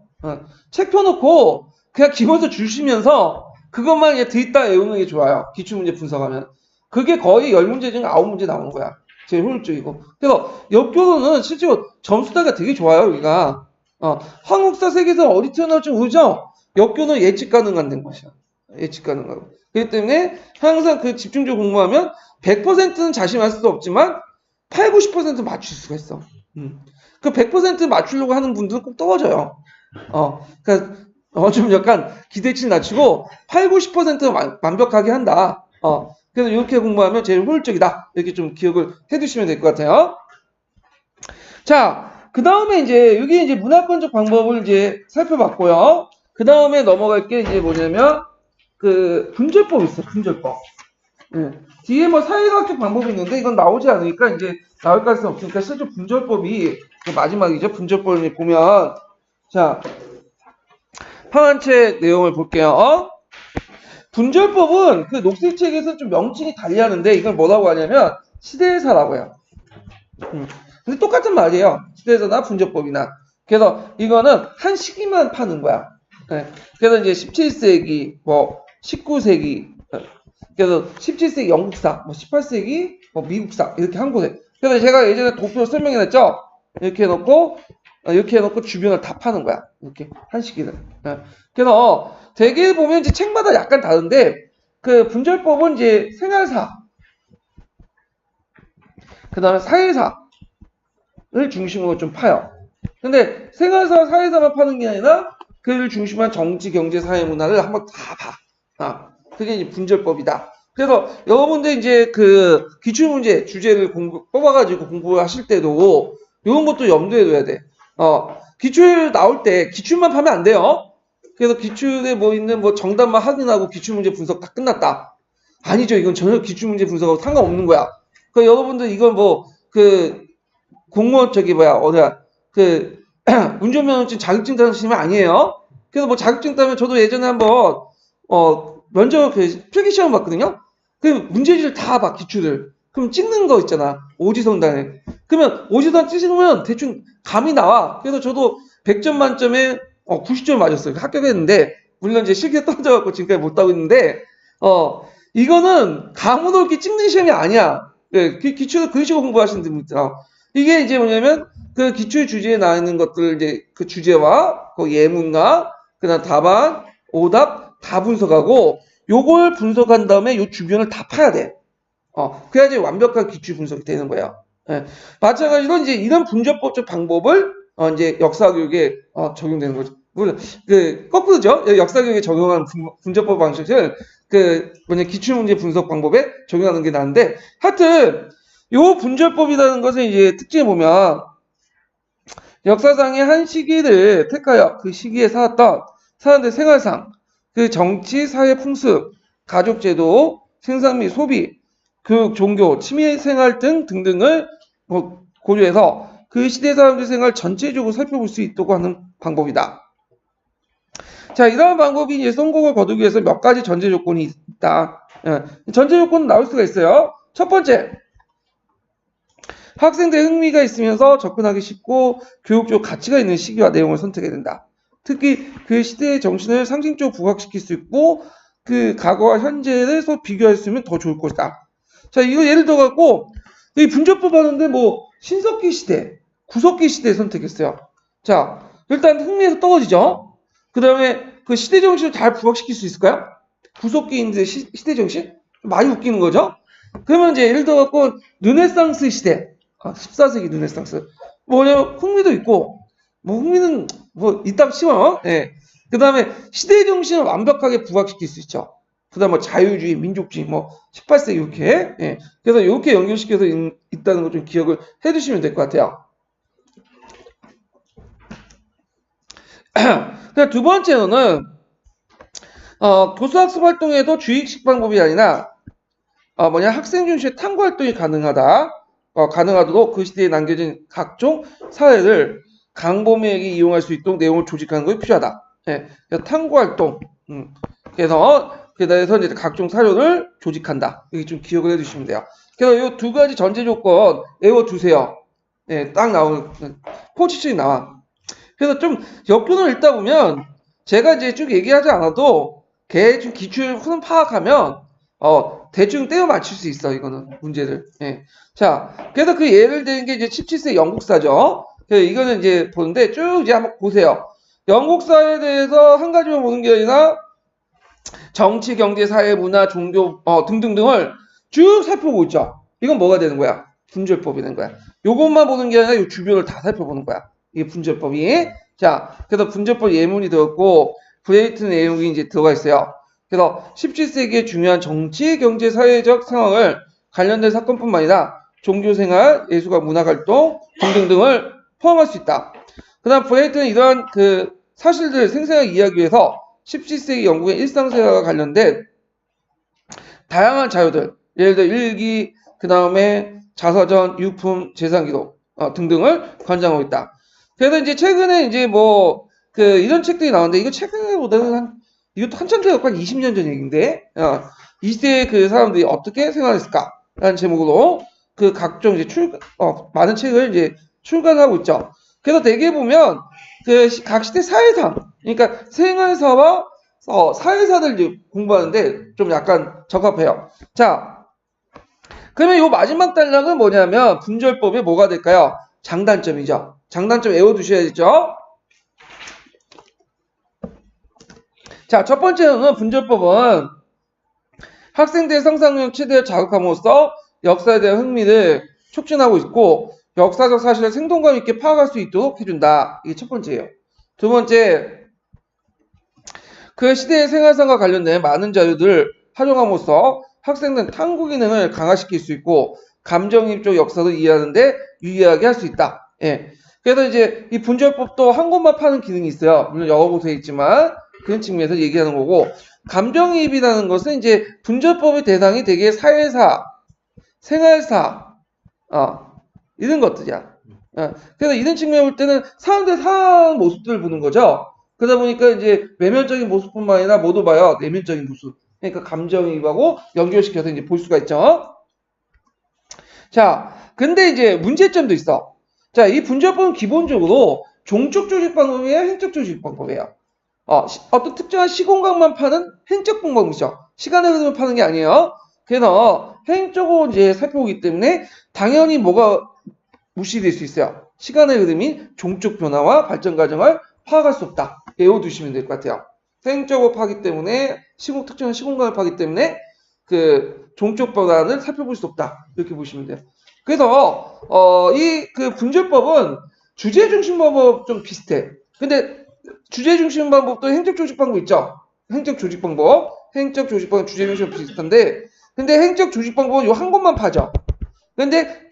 책 펴놓고 그냥 기본서 주시면서 그것만 이제 듣다 외우는 게 좋아요. 기출문제 분석하면. 그게 거의 10문제 중에 9문제 나오는 거야. 제일 효율적이고. 그래서 역교도는 실제로 점수 따기가 되게 좋아요, 여기가. 한국사, 세계사 어디 튀어나올지 모르죠? 역교도는 예측 가능한 것이야. 예측 가능하고. 그렇기 때문에 항상 집중적으로 공부하면 100%는 자신할 수도 없지만 8, 90% 맞출 수가 있어. 그 100% 맞추려고 하는 분들은 꼭 떨어져요. 그러니까 좀 약간 기대치를 낮추고 8, 90% 완벽하게 한다. 그래서 이렇게 공부하면 제일 효율적이다. 이렇게 좀 기억을 해두시면 될 것 같아요. 자, 그 다음에 이제 여기 이제 문화권적 방법을 이제 살펴봤고요. 그 다음에 넘어갈 게 이제 뭐냐면 분절법 있어요. 분절법. 네. 뒤에 뭐 사회과학적 방법이 있는데 이건 나오지 않으니까 이제 나올 가능성이 없으니까 실제 분절법이 마지막이죠. 분절법을 보면 자 항한책 내용을 볼게요. 분절법은 그 녹색책에서 좀 명칭이 달리하는데 이걸 뭐라고 하냐면 시대사라고 해요. 근데 똑같은 말이에요. 시대사나 분절법이나. 그래서 이거는 한 시기만 파는 거야. 네. 그래서 이제 17세기, 뭐 19세기, 그래서 17세기 영국사, 뭐 18세기, 뭐 미국사 이렇게 한 곳에. 그래서 제가 예전에 도표 설명해놨죠. 이렇게 해놓고 주변을 다 파는 거야. 이렇게 한 시기를. 네. 그래서 대개 보면 이제 책마다 약간 다른데 그 분절법은 이제 생활사, 그 다음에 사회사를 중심으로 좀 파요. 근데 생활사, 사회사만 파는 게 아니라 그를 중심한 정치, 경제, 사회, 문화를 한번 다 봐. 그게 이제 분절법이다. 그래서 여러분들 이제 그 기출문제 주제를 뽑아가지고 공부하실 때도 이런 것도 염두에 둬야 돼. 기출 나올 때 기출만 파면 안 돼요. 그래서 기출에 뭐 있는 뭐 정답만 확인하고 기출문제 분석 다 끝났다. 아니죠. 이건 전혀 기출문제 분석하고 상관없는 거야. 그 여러분들 이건 뭐 그 공무원 운전면허증 자격증 따는 시험이 아니에요. 그래서 뭐 자격증 따면 저도 예전에 한번 면접 필기 시험 봤거든요. 그 문제지를 다 봐, 기출을. 그럼 찍는 거 있잖아. 오지선단에. 그러면 오지선 찍으면 대충 감이 나와. 그래서 저도 100점 만점에 90점 맞았어요. 합격했는데 물론 이제 실기가 떨어져갖고 지금까지 못 따고 있는데 이거는 감으로 이렇게 찍는 시험이 아니야. 네, 기출을 그런 식으로 공부하시는 분들. 이게 이제 뭐냐면 그 기출 주제에 나와 있는 것들 이제 그 주제와 그 예문과 그다음 답안, 오답 다 분석하고 요걸 분석한 다음에 요 주변을 다 파야 돼. 그래야지 완벽한 기출 분석이 되는 거예요. 예. 마찬가지로 이제 이런 분절법적 방법을 이제 역사교육에 적용되는 거죠. 물론 그 거꾸로죠. 역사교육에 적용한 분절법 방식을 기출문제 분석 방법에 적용하는 게 나은데 하여튼 요 분절법이라는 것을 이제 특징을 보면 역사상의 한 시기를 택하여 그 시기에 살았던 사람들의 생활상, 그 정치, 사회 풍습, 가족제도, 생산 및 소비, 교육, 종교, 취미생활 등등을 고려해서 그 시대 사람들의 생활 전체적으로 살펴볼 수 있도록 하는 방법이다. 자, 이러한 방법이 이제 성공을 거두기 위해서 몇 가지 전제 조건이 있다. 전제 조건은 나올 수가 있어요. 첫 번째, 학생들의 흥미가 있으면서 접근하기 쉽고 교육적 가치가 있는 시기와 내용을 선택해야 된다. 특히 그 시대의 정신을 상징적으로 부각시킬 수 있고 그 과거와 현재를 서로 비교할 수 있으면 더 좋을 것이다. 자, 이거 예를 들어 갖고 이 분절법 하는데 뭐 신석기 시대, 구석기 시대 선택했어요. 자, 일단 흥미에서 떨어지죠. 그 다음에 그 시대 정신을 잘 부각시킬 수 있을까요? 구석기인데 시대 정신? 많이 웃기는 거죠. 그러면 이제 예를 들어 갖고 르네상스 시대, 14세기 르네상스 뭐냐면 흥미도 있고 뭐 흥미는 뭐 이따 치워. 예. 그 다음에 시대 정신을 완벽하게 부각시킬 수 있죠. 그 다음 뭐 자유주의, 민족주의, 뭐 18세기 이렇게. 예. 그래서 이렇게 연결시켜서 있다는 거 좀 기억을 해두시면 될 것 같아요. 두 번째로는 교수학습 활동에도 주입식 방법이 아니라 학생 중심의 탐구 활동이 가능하도록 그 시대에 남겨진 각종 사례를 강범위하게 이용할 수 있도록 내용을 조직하는 것이 필요하다. 예, 탐구 활동. 그래서 이제 각종 사료를 조직한다. 이게 좀 기억을 해두시면 돼요. 그래서 이 두 가지 전제 조건 외워두세요. 예, 딱 나오는 포지션이 나와. 그래서 좀 역균을 읽다 보면 제가 이제 쭉 얘기하지 않아도 대충 기출 흐름 파악하면 대충 떼어 맞출 수 있어. 이거는 문제를. 예. 자, 그래서 그 예를 드는 게 이제 17세 영국사죠. 이거는 이제 보는데 쭉 이제 한번 보세요. 영국사에 대해서 한 가지만 보는 게 아니라 정치, 경제, 사회, 문화, 종교 등등등을 쭉 살펴보고 있죠. 이건 뭐가 되는 거야? 분절법이 되는 거야. 요것만 보는 게 아니라 이 주변을 다 살펴보는 거야. 이게 분절법이. 자, 그래서 분절법 예문이 들었고 브레이트 내용이 이제 들어가 있어요. 그래서 17세기의 중요한 정치, 경제, 사회적 상황을 관련된 사건뿐만 아니라 종교생활, 예술과 문화활동 등등등을 포함할 수 있다. 그 다음 브레이트는 이러한 그 사실들을 생생하게 이해하기 위해서 17세기 영국의 일상생활과 관련된 다양한 자료들, 예를 들어 일기, 그 다음에 자서전, 유품, 재산기록 등등을 관장하고 있다. 그래서 이제 최근에 이제 이런 책들이 나오는데, 이거 최근보다는 이것도 한참 되고 한 20년 전 얘기인데, 이 시대에 그 사람들이 어떻게 생활했을까? 라는 제목으로 각종 이제 많은 책을 이제 출간하고 있죠. 그래서 대개 보면 각 시대 사회상, 그러니까 생활사와 사회사들 이제 공부하는데 좀 약간 적합해요. 자, 그러면 이 마지막 단락은 뭐냐면 분절법이 뭐가 될까요? 장단점이죠. 장단점 외워두셔야죠. 자, 첫 번째는 분절법은 학생들의 상상력 최대를 자극함으로써 역사에 대한 흥미를 촉진하고 있고 역사적 사실을 생동감 있게 파악할 수 있도록 해준다. 이게 첫 번째예요. 두 번째, 그 시대의 생활상과 관련된 많은 자료들을 활용함으로써 학생들은 탐구 기능을 강화시킬 수 있고 감정이입적 역사도 이해하는데 유의하게 할 수 있다. 예. 그래서 이제 이 분절법도 한 권만 파는 기능이 있어요. 물론 영어로 되어 있지만 그런 측면에서 얘기하는 거고, 감정이입이라는 것은 이제 분절법의 대상이 되게 사회사, 생활사, 이런 것들이야. 그래서 이런 측면에 볼 때는 사람들이 사는 모습들을 보는 거죠. 그러다 보니까 이제 외면적인 모습뿐만 아니라 모두 봐요. 내면적인 모습. 그러니까 감정이입하고 연결시켜서 이제 볼 수가 있죠. 자, 근데 이제 문제점도 있어. 자, 이 분절법은 기본적으로 종적 조직 방법이에요, 행적 조직 방법이에요. 어떤 특정한 시공간만 파는 행적 방법이죠. 시간의 흐름을 파는 게 아니에요. 그래서 행적으로 이제 살펴보기 때문에 당연히 뭐가 무시될 수 있어요. 시간의 흐름인 종적 변화와 발전 과정을 파악할 수 없다. 외워두시면 될 것 같아요. 행적으로 파기 때문에 특정한 시공간을 파기 때문에 종적 변화를 살펴볼 수 없다. 이렇게 보시면 돼요. 그래서 이 분절법은 주제 중심 방법 좀 비슷해. 근데 주제 중심 방법도 행적 조직 방법 있죠. 행적 조직 방법 주제 중심 비슷한데, 근데 행적 조직 방법은 요 한 곳만 파죠. 근데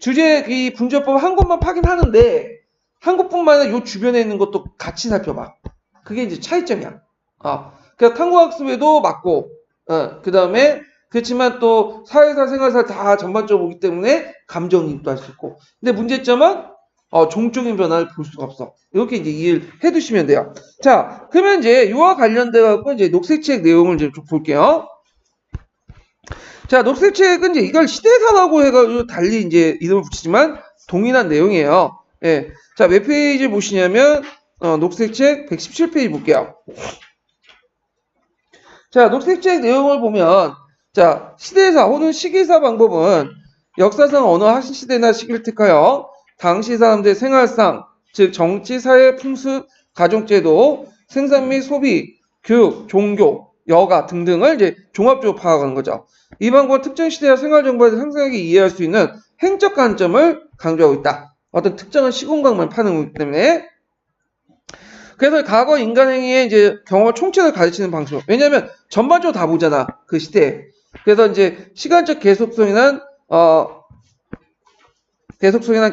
이 분절법 한 곳만 파긴 하는데 한 곳뿐만 아니라 요 주변에 있는 것도 같이 살펴봐. 그게 이제 차이점이야. 그러니까 탐구학습에도 맞고, 그 다음에 그렇지만 또 사회사, 생활사 다 전반적으로 보기 때문에 감정이입도 할 수 있고. 근데 문제점은 종적인 변화를 볼 수가 없어. 이렇게 이제 이해를 해 두시면 돼요. 자, 그러면 이제 이와 관련돼 갖고 이제 녹색책 내용을 이제 좀 볼게요. 자, 녹색책은 이제 이걸 시대사라고 해가지고 달리 이제 이름을 붙이지만 동일한 내용이에요. 예. 자, 몇 페이지 보시냐면 녹색책 117페이지 볼게요. 자, 녹색책 내용을 보면, 자, 시대사 혹은 시기사 방법은 역사상 어느 한 시대나 시기를 택하여 당시 사람들의 생활상, 즉 정치, 사회, 풍습, 가족제도, 생산 및 소비, 교육, 종교, 여가 등등을 이제 종합적으로 파악하는 거죠. 이 방법은 특정 시대와 생활 정보에 대해서 상세하게 이해할 수 있는 행적 관점을 강조하고 있다. 어떤 특정한 시공간만 파는 거기 때문에. 그래서 과거 인간 행위의 이제 경험을 총체를 가르치는 방식. 왜냐하면 전반적으로 다 보잖아, 그 시대에. 그래서 이제 시간적 계속성이란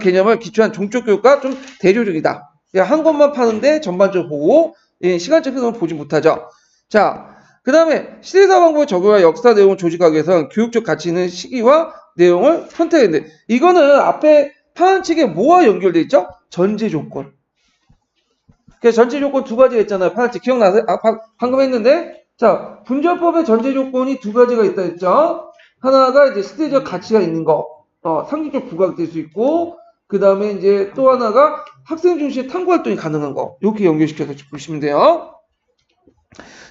개념을 기초한 종적 교육과 좀 대조적이다. 한 곳만 파는데 전반적으로 보고 시간적 흐름을 보지 못하죠. 자, 그 다음에 시대사 방법을 적용한 역사 내용을 조직하기 위해서는 교육적 가치 있는 시기와 내용을 선택해야 되는데, 이거는 앞에 파란 책에 뭐와 연결돼 있죠? 전제 조건. 그래서 전제 조건 두 가지가 있잖아요. 파란 책 기억나세요? 방금 했는데, 자, 분절법의 전제 조건이 두 가지가 있다 했죠. 하나가 이제 시대적 가치가 있는 거, 상징적 부각될 수 있고, 그 다음에 이제 또 하나가 학생 중심의 탐구 활동이 가능한 거. 이렇게 연결시켜서 보시면 돼요.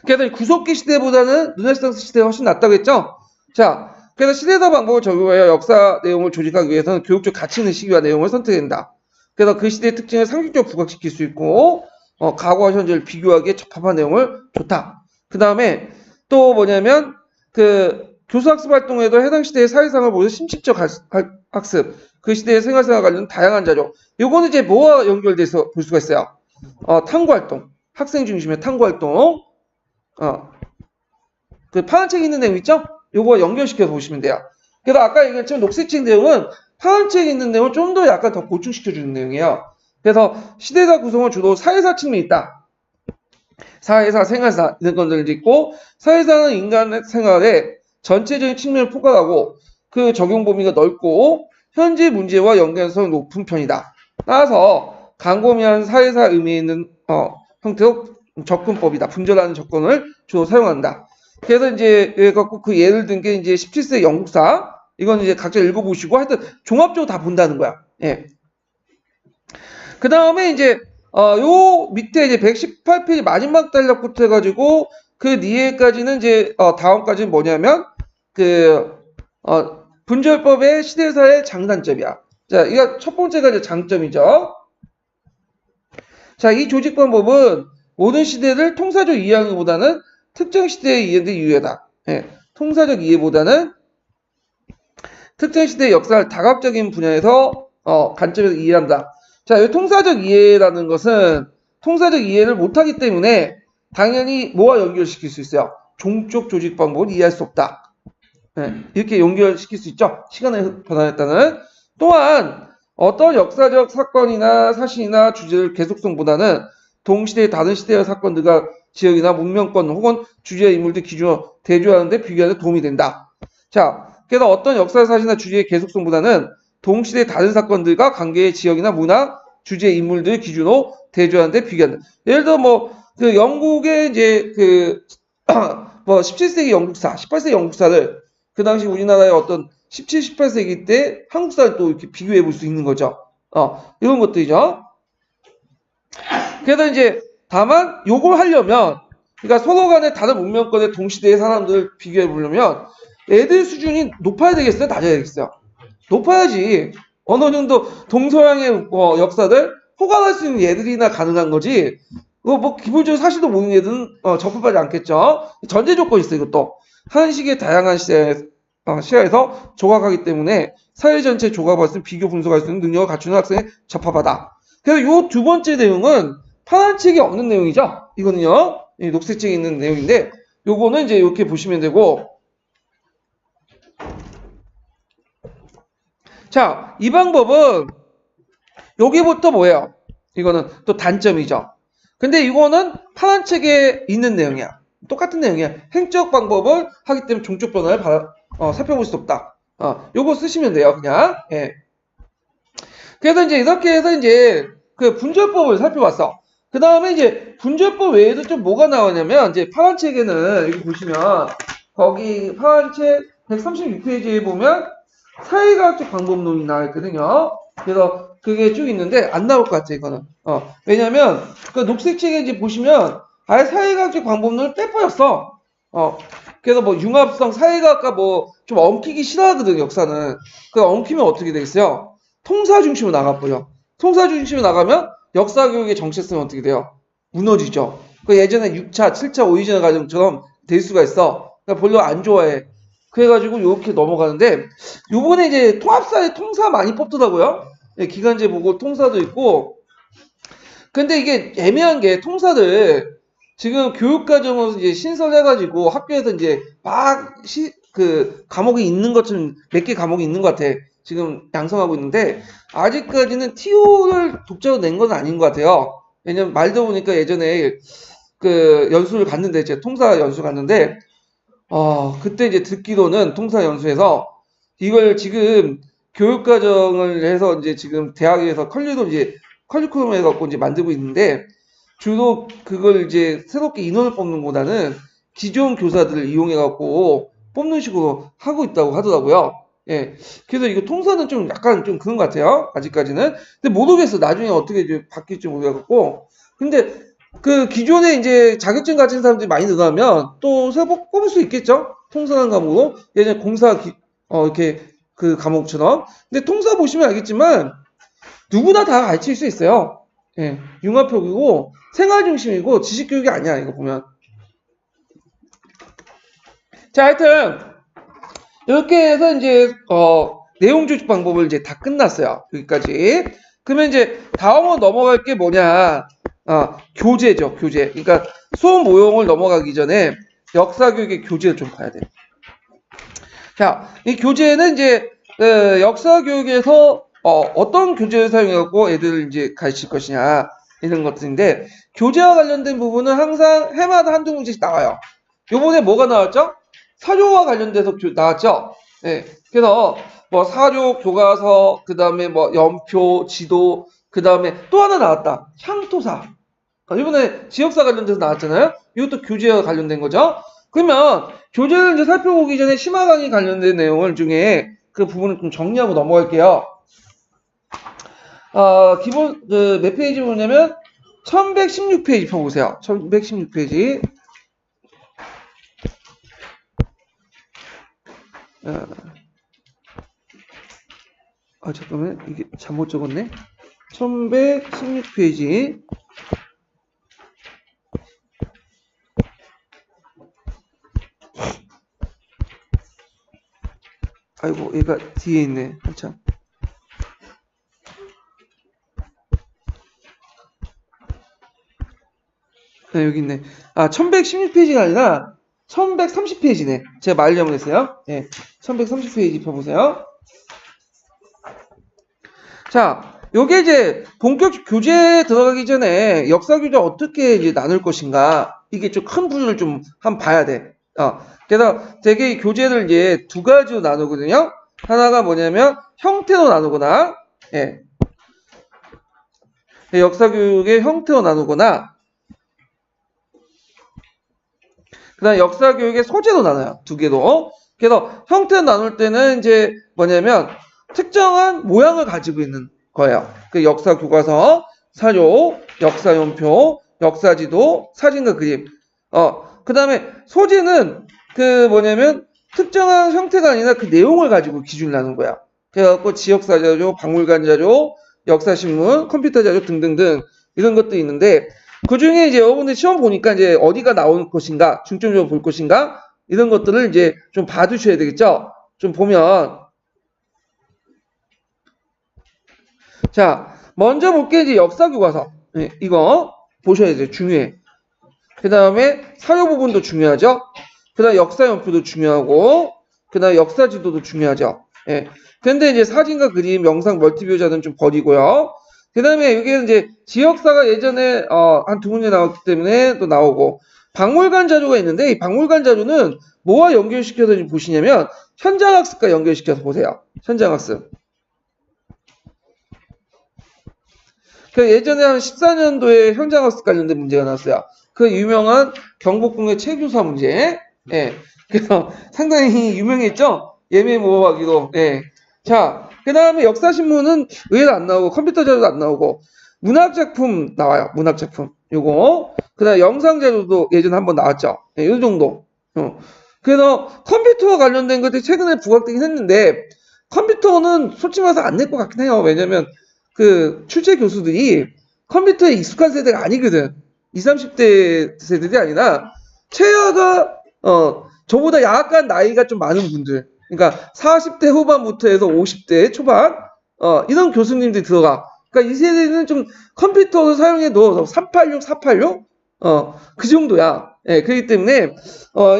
그래서 구석기 시대보다는 르네상스 시대가 훨씬 낫다고 했죠? 자, 그래서 시대사 방법을 적용하여 역사 내용을 조직하기 위해서는 교육적 가치 있는 시기와 내용을 선택한다. 그래서 그 시대의 특징을 상징적으로 부각시킬 수 있고, 과거와 현재를 비교하기에 적합한 내용을 좋다. 그 다음에 또 뭐냐면, 교수학습 활동에도 해당 시대의 사회상을 보여서 심층적 학습, 그 시대의 생활생활 관련 다양한 자료. 요거는 이제 뭐와 연결돼서 볼 수가 있어요? 탐구 활동. 학생 중심의 탐구 활동. 파란 책에 있는 내용 있죠? 요거 연결시켜서 보시면 돼요. 그래서 아까 얘기했지만 녹색책 내용은 파란 책에 있는 내용을 좀 더 약간 더 보충시켜주는 내용이에요. 그래서 시대사 구성은 주로 사회사 측면이 있다. 사회사, 생활사 이런 것들이 있고, 사회사는 인간의 생활의 전체적인 측면을 포괄하고 그 적용 범위가 넓고 현재 문제와 연관성이 높은 편이다. 따라서 광범위한 사회사 의미에 있는 형태로 접근법이다. 분절하는 접근을 주로 사용한다. 그래서 이제 갖고 그 예를 든 게 이제 17세 영국사. 이건 이제 각자 읽어보시고 하여튼 종합적으로 다 본다는 거야. 예. 그 다음에 이제 요 밑에 이제 118페이지 마지막 단락부터 해가지고 그 뒤에까지는 이제 다음까지는 뭐냐면 분절법의 시대사의 장단점이야. 자, 이거 첫 번째가 이제 장점이죠. 자, 이 조직 방법은 모든 시대를 통사적 이해하기보다는 특정 시대의 이해에 유효하다. 예, 통사적 이해보다는 특정 시대의 역사를 다각적인 분야에서 관점에서 이해한다. 자, 이 통사적 이해라는 것은 통사적 이해를 못하기 때문에 당연히 뭐와 연결시킬 수 있어요? 종족 조직 방법을 이해할 수 없다. 네, 이렇게 연결시킬 수 있죠. 시간의 변화에 따른. 또한 어떤 역사적 사건이나 사실이나 주제를 계속성보다는 동시대의 다른 시대의 사건들과 지역이나 문명권 혹은 주제의 인물들 기준으로 대조하는 데 비교하는 데 도움이 된다. 자, 그래서 어떤 역사 사실이나 주제의 계속성보다는 동시대의 다른 사건들과 관계의 지역이나 문화, 주제의 인물들 기준으로 대조하는 데 비교한다. 예를 들어 그 영국의 이제 17세기 영국사, 18세기 영국사를 그 당시 우리나라의 어떤 17, 18세기 때 한국사를 또 이렇게 비교해 볼 수 있는 거죠. 이런 것들이죠. 그래서 이제 다만 요걸 하려면 그러니까 서로 간에 다른 문명권의 동시대의 사람들을 비교해 보려면 애들 수준이 높아야 되겠어요? 낮아야 되겠어요? 높아야지. 어느 정도 동서양의 역사를 호감할 수 있는 애들이나 가능한 거지. 기본적으로 사실도 모르는 애들은 접근하지 않겠죠. 전제 조건이 있어요. 이것도 한식의 다양한 시야에서 조각하기 때문에 사회 전체 조각할 수 있는 비교 분석할 수 있는 능력을 갖추는 학생에 적합하다. 그래서 요 두 번째 내용은 파란 책에 없는 내용이죠. 이거는요, 녹색 책에 있는 내용인데, 요거는 이제 이렇게 보시면 되고, 자, 이 방법은 여기부터 뭐예요? 이거는 또 단점이죠. 근데 이거는 파란 책에 있는 내용이야. 똑같은 내용이야. 행적 방법을 하기 때문에 종족 변화를 살펴볼 수 없다. 요거 쓰시면 돼요, 그냥. 예. 그래서 이제 이렇게 해서 이제 그 분절법을 살펴봤어. 그 다음에 이제 분절법 외에도 좀 뭐가 나오냐면 이제 파란 책에는 여기 보시면 거기 파란 책 136페이지에 보면 사회과학적 방법론이 나와 있거든요. 그래서 그게 쭉 있는데 안 나올 것 같아 이거는. 왜냐면 그 녹색 책에 이제 보시면 아예 사회과학적 방법론을 빼버렸어. 그래서 융합성 사회과학과 좀 엉키기 싫어하거든 역사는. 그 엉키면 어떻게 되겠어요? 통사 중심으로 나가버려. 통사 중심으로 나가면 역사 교육의 정체성이 어떻게 돼요? 무너지죠. 그 예전에 6차, 7차 오이지널 과정처럼 될 수가 있어. 그러니까 별로 안 좋아해. 그래가지고 이렇게 넘어가는데 요번에 이제 통합사에 통사 많이 뽑더라고요. 기간제 보고 통사도 있고. 근데 이게 애매한 게 통사를 지금 교육과정으로 이제 신설해가지고 학교에서 이제 그 과목이 있는 것처럼 몇 개 과목이 있는 것 같아. 지금 양성하고 있는데 아직까지는 TO를 독자로 낸 건 아닌 것 같아요. 왜냐면 말도 보니까 예전에 그 연수를 갔는데 제가 통사 연수 갔는데 그때 이제 듣기로는 통사 연수에서 이걸 지금 교육과정을 해서 이제 지금 대학에서 컬리큘럼 해갖고 이제 만들고 있는데 주로 그걸 이제 새롭게 인원을 뽑는 것보다는 기존 교사들을 이용해갖고 뽑는 식으로 하고 있다고 하더라고요. 예. 그래서 이거 통사는 좀 약간 좀 그런 것 같아요. 아직까지는. 근데 모르겠어. 나중에 어떻게 이제 바뀔지 모르겠고. 근데 그 기존에 이제 자격증 가진 사람들이 많이 늘어나면 또 새로 뽑을 수 있겠죠? 통사하는 과목으로. 예전에 이렇게 그 과목처럼. 근데 통사 보시면 알겠지만 누구나 다 가르칠 수 있어요. 예. 융합형이고 생활 중심이고 지식 교육이 아니야. 이거 보면. 자, 하여튼 이렇게 해서 이제 내용 조직 방법을 이제 다 끝났어요. 여기까지. 그러면 이제 다음으로 넘어갈 게 뭐냐? 교재죠, 교재. 그러니까 수업 모형을 넘어가기 전에 역사 교육의 교재를 좀 봐야 돼요. 자, 이 교재는 이제 역사 교육에서 어떤 교재를 사용해갖고 애들을 이제 가르칠 것이냐 이런 것들인데 교재와 관련된 부분은 항상 해마다 한두 문제씩 나와요. 요번에 뭐가 나왔죠? 사료와 관련돼서 나왔죠. 네. 그래서 사료, 교과서, 그 다음에 연표, 지도, 그 다음에 또 하나 나왔다. 향토사. 이번에 지역사 관련돼서 나왔잖아요. 이것도 교재와 관련된 거죠. 그러면 교재를 이제 살펴보기 전에 심화 강의 관련된 내용을 중에 그 부분을 좀 정리하고 넘어갈게요. 기본 몇 페이지 보냐면 1116페이지 펴보세요. 1116페이지. 잠깐만, 이게 잘못 적었네. 1116페이지. 아이고, 얘가 뒤에 있네. 한참. 네, 여기 있네. 1116페이지가 아니라 1130페이지네. 제가 말려고 했어요. 네, 1130페이지 펴보세요. 자, 요게 이제 본격 교재에 들어가기 전에 역사 교재 어떻게 이제 나눌 것인가, 이게 좀 큰 분을 좀 한번 봐야 돼. 그래서 되게 이 교재를 이제 두 가지로 나누거든요. 하나가 뭐냐면 형태로 나누거나, 예. 역사 교육의 형태로 나누거나, 그 다음 역사 교육의 소재로 나눠요. 두 개로. 그래서 형태로 나눌 때는 이제 뭐냐면 특정한 모양을 가지고 있는 거예요. 그 역사 교과서, 사료, 역사연표, 역사지도, 사진과 그림. 그 다음에 소재는 그 뭐냐면 특정한 형태가 아니라 그 내용을 가지고 기준을 나눈 거야. 그래갖고 지역사 자료, 박물관 자료, 역사신문, 컴퓨터 자료 등등등 이런 것도 있는데, 그 중에 이제 여러분들 시험 보니까 이제 어디가 나올 것인가, 중점적으로 볼 것인가, 이런 것들을 이제 좀 봐두셔야 되겠죠? 좀 보면. 자, 먼저 볼게 이제 역사 교과서. 네, 이거 보셔야 돼요. 중요해. 그 다음에 사료 부분도 중요하죠? 그 다음 역사연표도 중요하고, 그 다음 역사지도도 중요하죠? 예. 근데 이제 사진과 그림, 영상, 멀티뷰자는 좀 버리고요. 그 다음에 여기는 이제 지역사가 예전에 한 두 군데 나왔기 때문에 또 나오고, 박물관 자료가 있는데 이 박물관 자료는 뭐와 연결시켜서 보시냐면 현장학습과 연결시켜서 보세요. 현장학습. 그 예전에 한 14년도에 현장학습 관련된 문제가 나왔어요. 그 유명한 경복궁의 체교사 문제. 예. 그래서 상당히 유명했죠? 예매 모호하기로. 예. 자, 그 다음에 역사신문은 의외로 안 나오고, 컴퓨터 자료도 안 나오고, 문학작품 나와요. 문학작품. 요거. 그 다음에 영상자료도 예전에 한번 나왔죠. 예, 요 정도. 그래서 컴퓨터와 관련된 것들이 최근에 부각되긴 했는데, 컴퓨터는 솔직히 말해서 안 낼 것 같긴 해요. 왜냐면, 그 출제 교수들이 컴퓨터에 익숙한 세대가 아니거든. 20, 30대 세대들이 아니라 최하가 저보다 약간 나이가 좀 많은 분들, 그러니까 40대 후반부터 해서 50대 초반 이런 교수님들이 들어가. 그러니까 이 세대는 좀 컴퓨터를 사용해도 386, 486 그 정도야. 예, 그렇기 때문에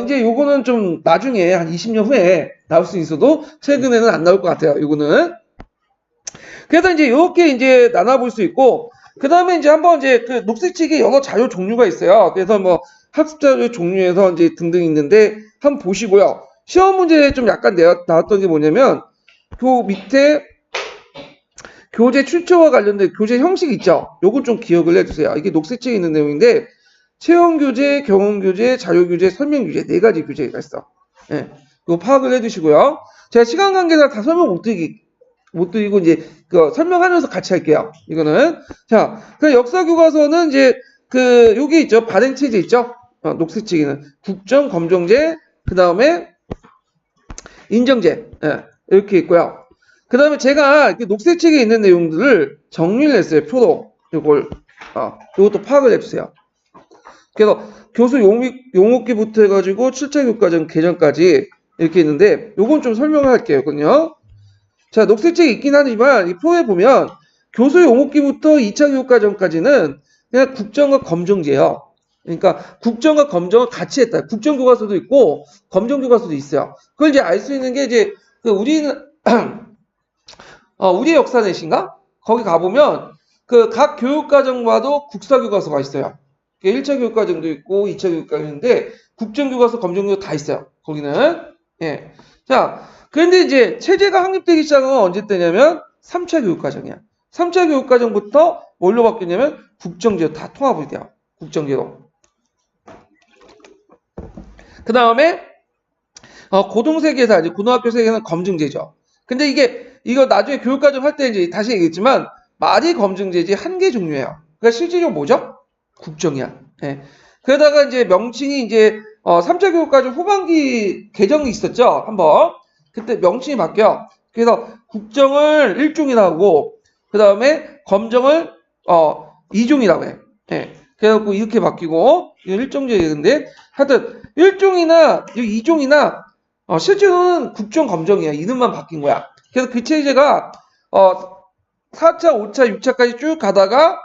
이제 요거는 좀 나중에 한 20년 후에 나올 수 있어도 최근에는 안 나올 것 같아요. 요거는. 그래서 이제 이렇게 이제 나눠볼 수 있고, 그 다음에 이제 한번 이제 그 녹색책에 여러 자료 종류가 있어요. 그래서 뭐 학습 자료 종류에서 이제 등등 있는데 한번 보시고요. 시험 문제에 좀 약간 나왔던 게 뭐냐면 그 밑에 교재 출처와 관련된 교재 형식 있죠. 요건 좀 기억을 해주세요. 이게 녹색책에 있는 내용인데 체험 교재, 경험 교재, 자료 교재, 설명 교재 네 가지 교재가 있어. 예, 이거 파악을 해두시고요. 제가 시간 관계상 다 설명 못 드리고 이제 그 설명하면서 같이 할게요. 이거는 자, 그 역사 교과서는 이제 그 여기 있죠. 발행 체제 있죠. 녹색책에는 국정, 검정제, 그 다음에 인정제, 예, 이렇게 있고요. 그 다음에 제가 이렇게 녹색책에 있는 내용들을 정리를 했어요. 표로 이것도 파악을 해주세요. 그래서 교수 용어기부터 해가지고 출제교과정 개정까지 이렇게 있는데 요건 좀 설명을 할게요. 자, 녹색책이 있긴 하지만 이 표에 보면 교수 용어기부터 2차 교과정까지는 그냥 국정과 검정제예요. 그러니까 국정과 검정을 같이 했다. 국정교과서도 있고 검정교과서도 있어요. 그걸 이제 알 수 있는 게 이제 그 우리는 우리의 역사넷인가? 거기 가보면 그 각 교육과정마도 국사교과서가 있어요. 1차 교육과정도 있고 2차 교육과정인데 국정교과서, 검정교과서 다 있어요. 거기는. 예. 자, 그런데 이제 체제가 확립되기 시작한 건 언제 때냐면 3차 교육과정이야. 3차 교육과정부터 뭘로 바뀌냐면 국정제로 다 통합이 돼요. 국정제도. 그 다음에 고등세계사, 이제 고등학교 세계는 검증제죠. 근데 이거 나중에 교육과정 할 때 이제 다시 얘기했지만 말이 검증제지 한 개 종류예요. 그러니까 실질적으로 뭐죠? 국정이야. 예. 그러다가 이제 명칭이 이제 3차 교육과정 후반기 개정이 있었죠. 한번. 그때 명칭이 바뀌어. 그래서 국정을 1종이라고 하고 그 다음에 검정을 2종이라고 해. 예. 그래갖고 이렇게 바뀌고 이건 1종제인데 하여튼 1종이나 2종이나 실제로는 국정 검정이야. 이름만 바뀐 거야. 그래서 그 체제가 4차, 5차, 6차까지 쭉 가다가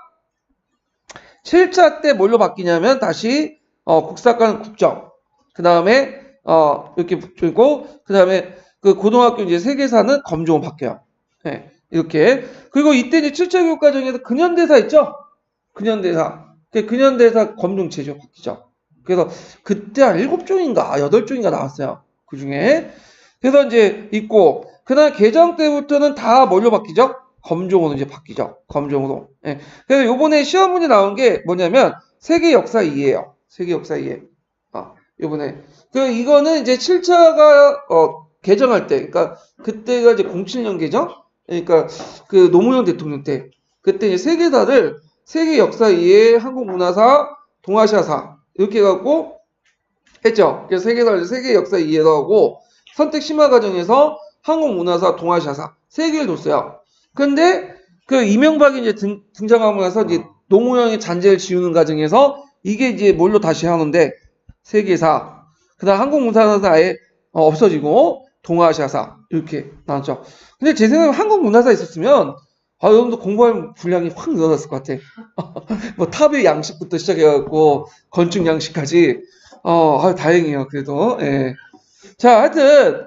7차 때 뭘로 바뀌냐면 다시 국사과는 국정. 그 다음에 이렇게 붙이고 그 다음에 그 고등학교 이제 세계사는 검정으로 바뀌어요. 네, 이렇게. 그리고 이때 이제 7차 교육과정에서 근현대사 있죠? 근현대사. 근현대사 검정체제로 바뀌죠. 그래서 그때 한 7종인가 8종인가 나왔어요. 그 중에. 그래서 이제 있고 그 다음 개정 때부터는 다 뭘로 바뀌죠? 검정으로 이제 바뀌죠. 검정으로. 예. 그래서 요번에 시험 문제 나온 게 뭐냐면 세계 역사 2예요. 세계 역사 2에. 요번에. 이거는 이제 7차가 개정할 때, 그러니까 그때가 이제 07년 개정? 그러니까 그 노무현 대통령 때. 그때 이제 세계사를 세계 역사 2에 한국 문화사, 동아시아사 이렇게 해갖고 했죠. 그래서 세계사를 세계 역사 2에도 하고 선택 심화 과정에서 한국 문화사, 동아시아사 세 개를 뒀어요. 근데 그 이명박이 이제 등장하고 나서 이제 노무현의 잔재를 지우는 과정에서 이게 이제 뭘로 다시 하는데 세계사, 그다음 한국 문화사 아예 없어지고 동아시아사 이렇게 나왔죠. 근데 제 생각에 한국 문화사 있었으면 여러분도 공부할 분량이 확 늘어났을 것 같아. 뭐 탑의 양식부터 시작해갖고 건축 양식까지 다행이에요. 그래도 예. 자, 하여튼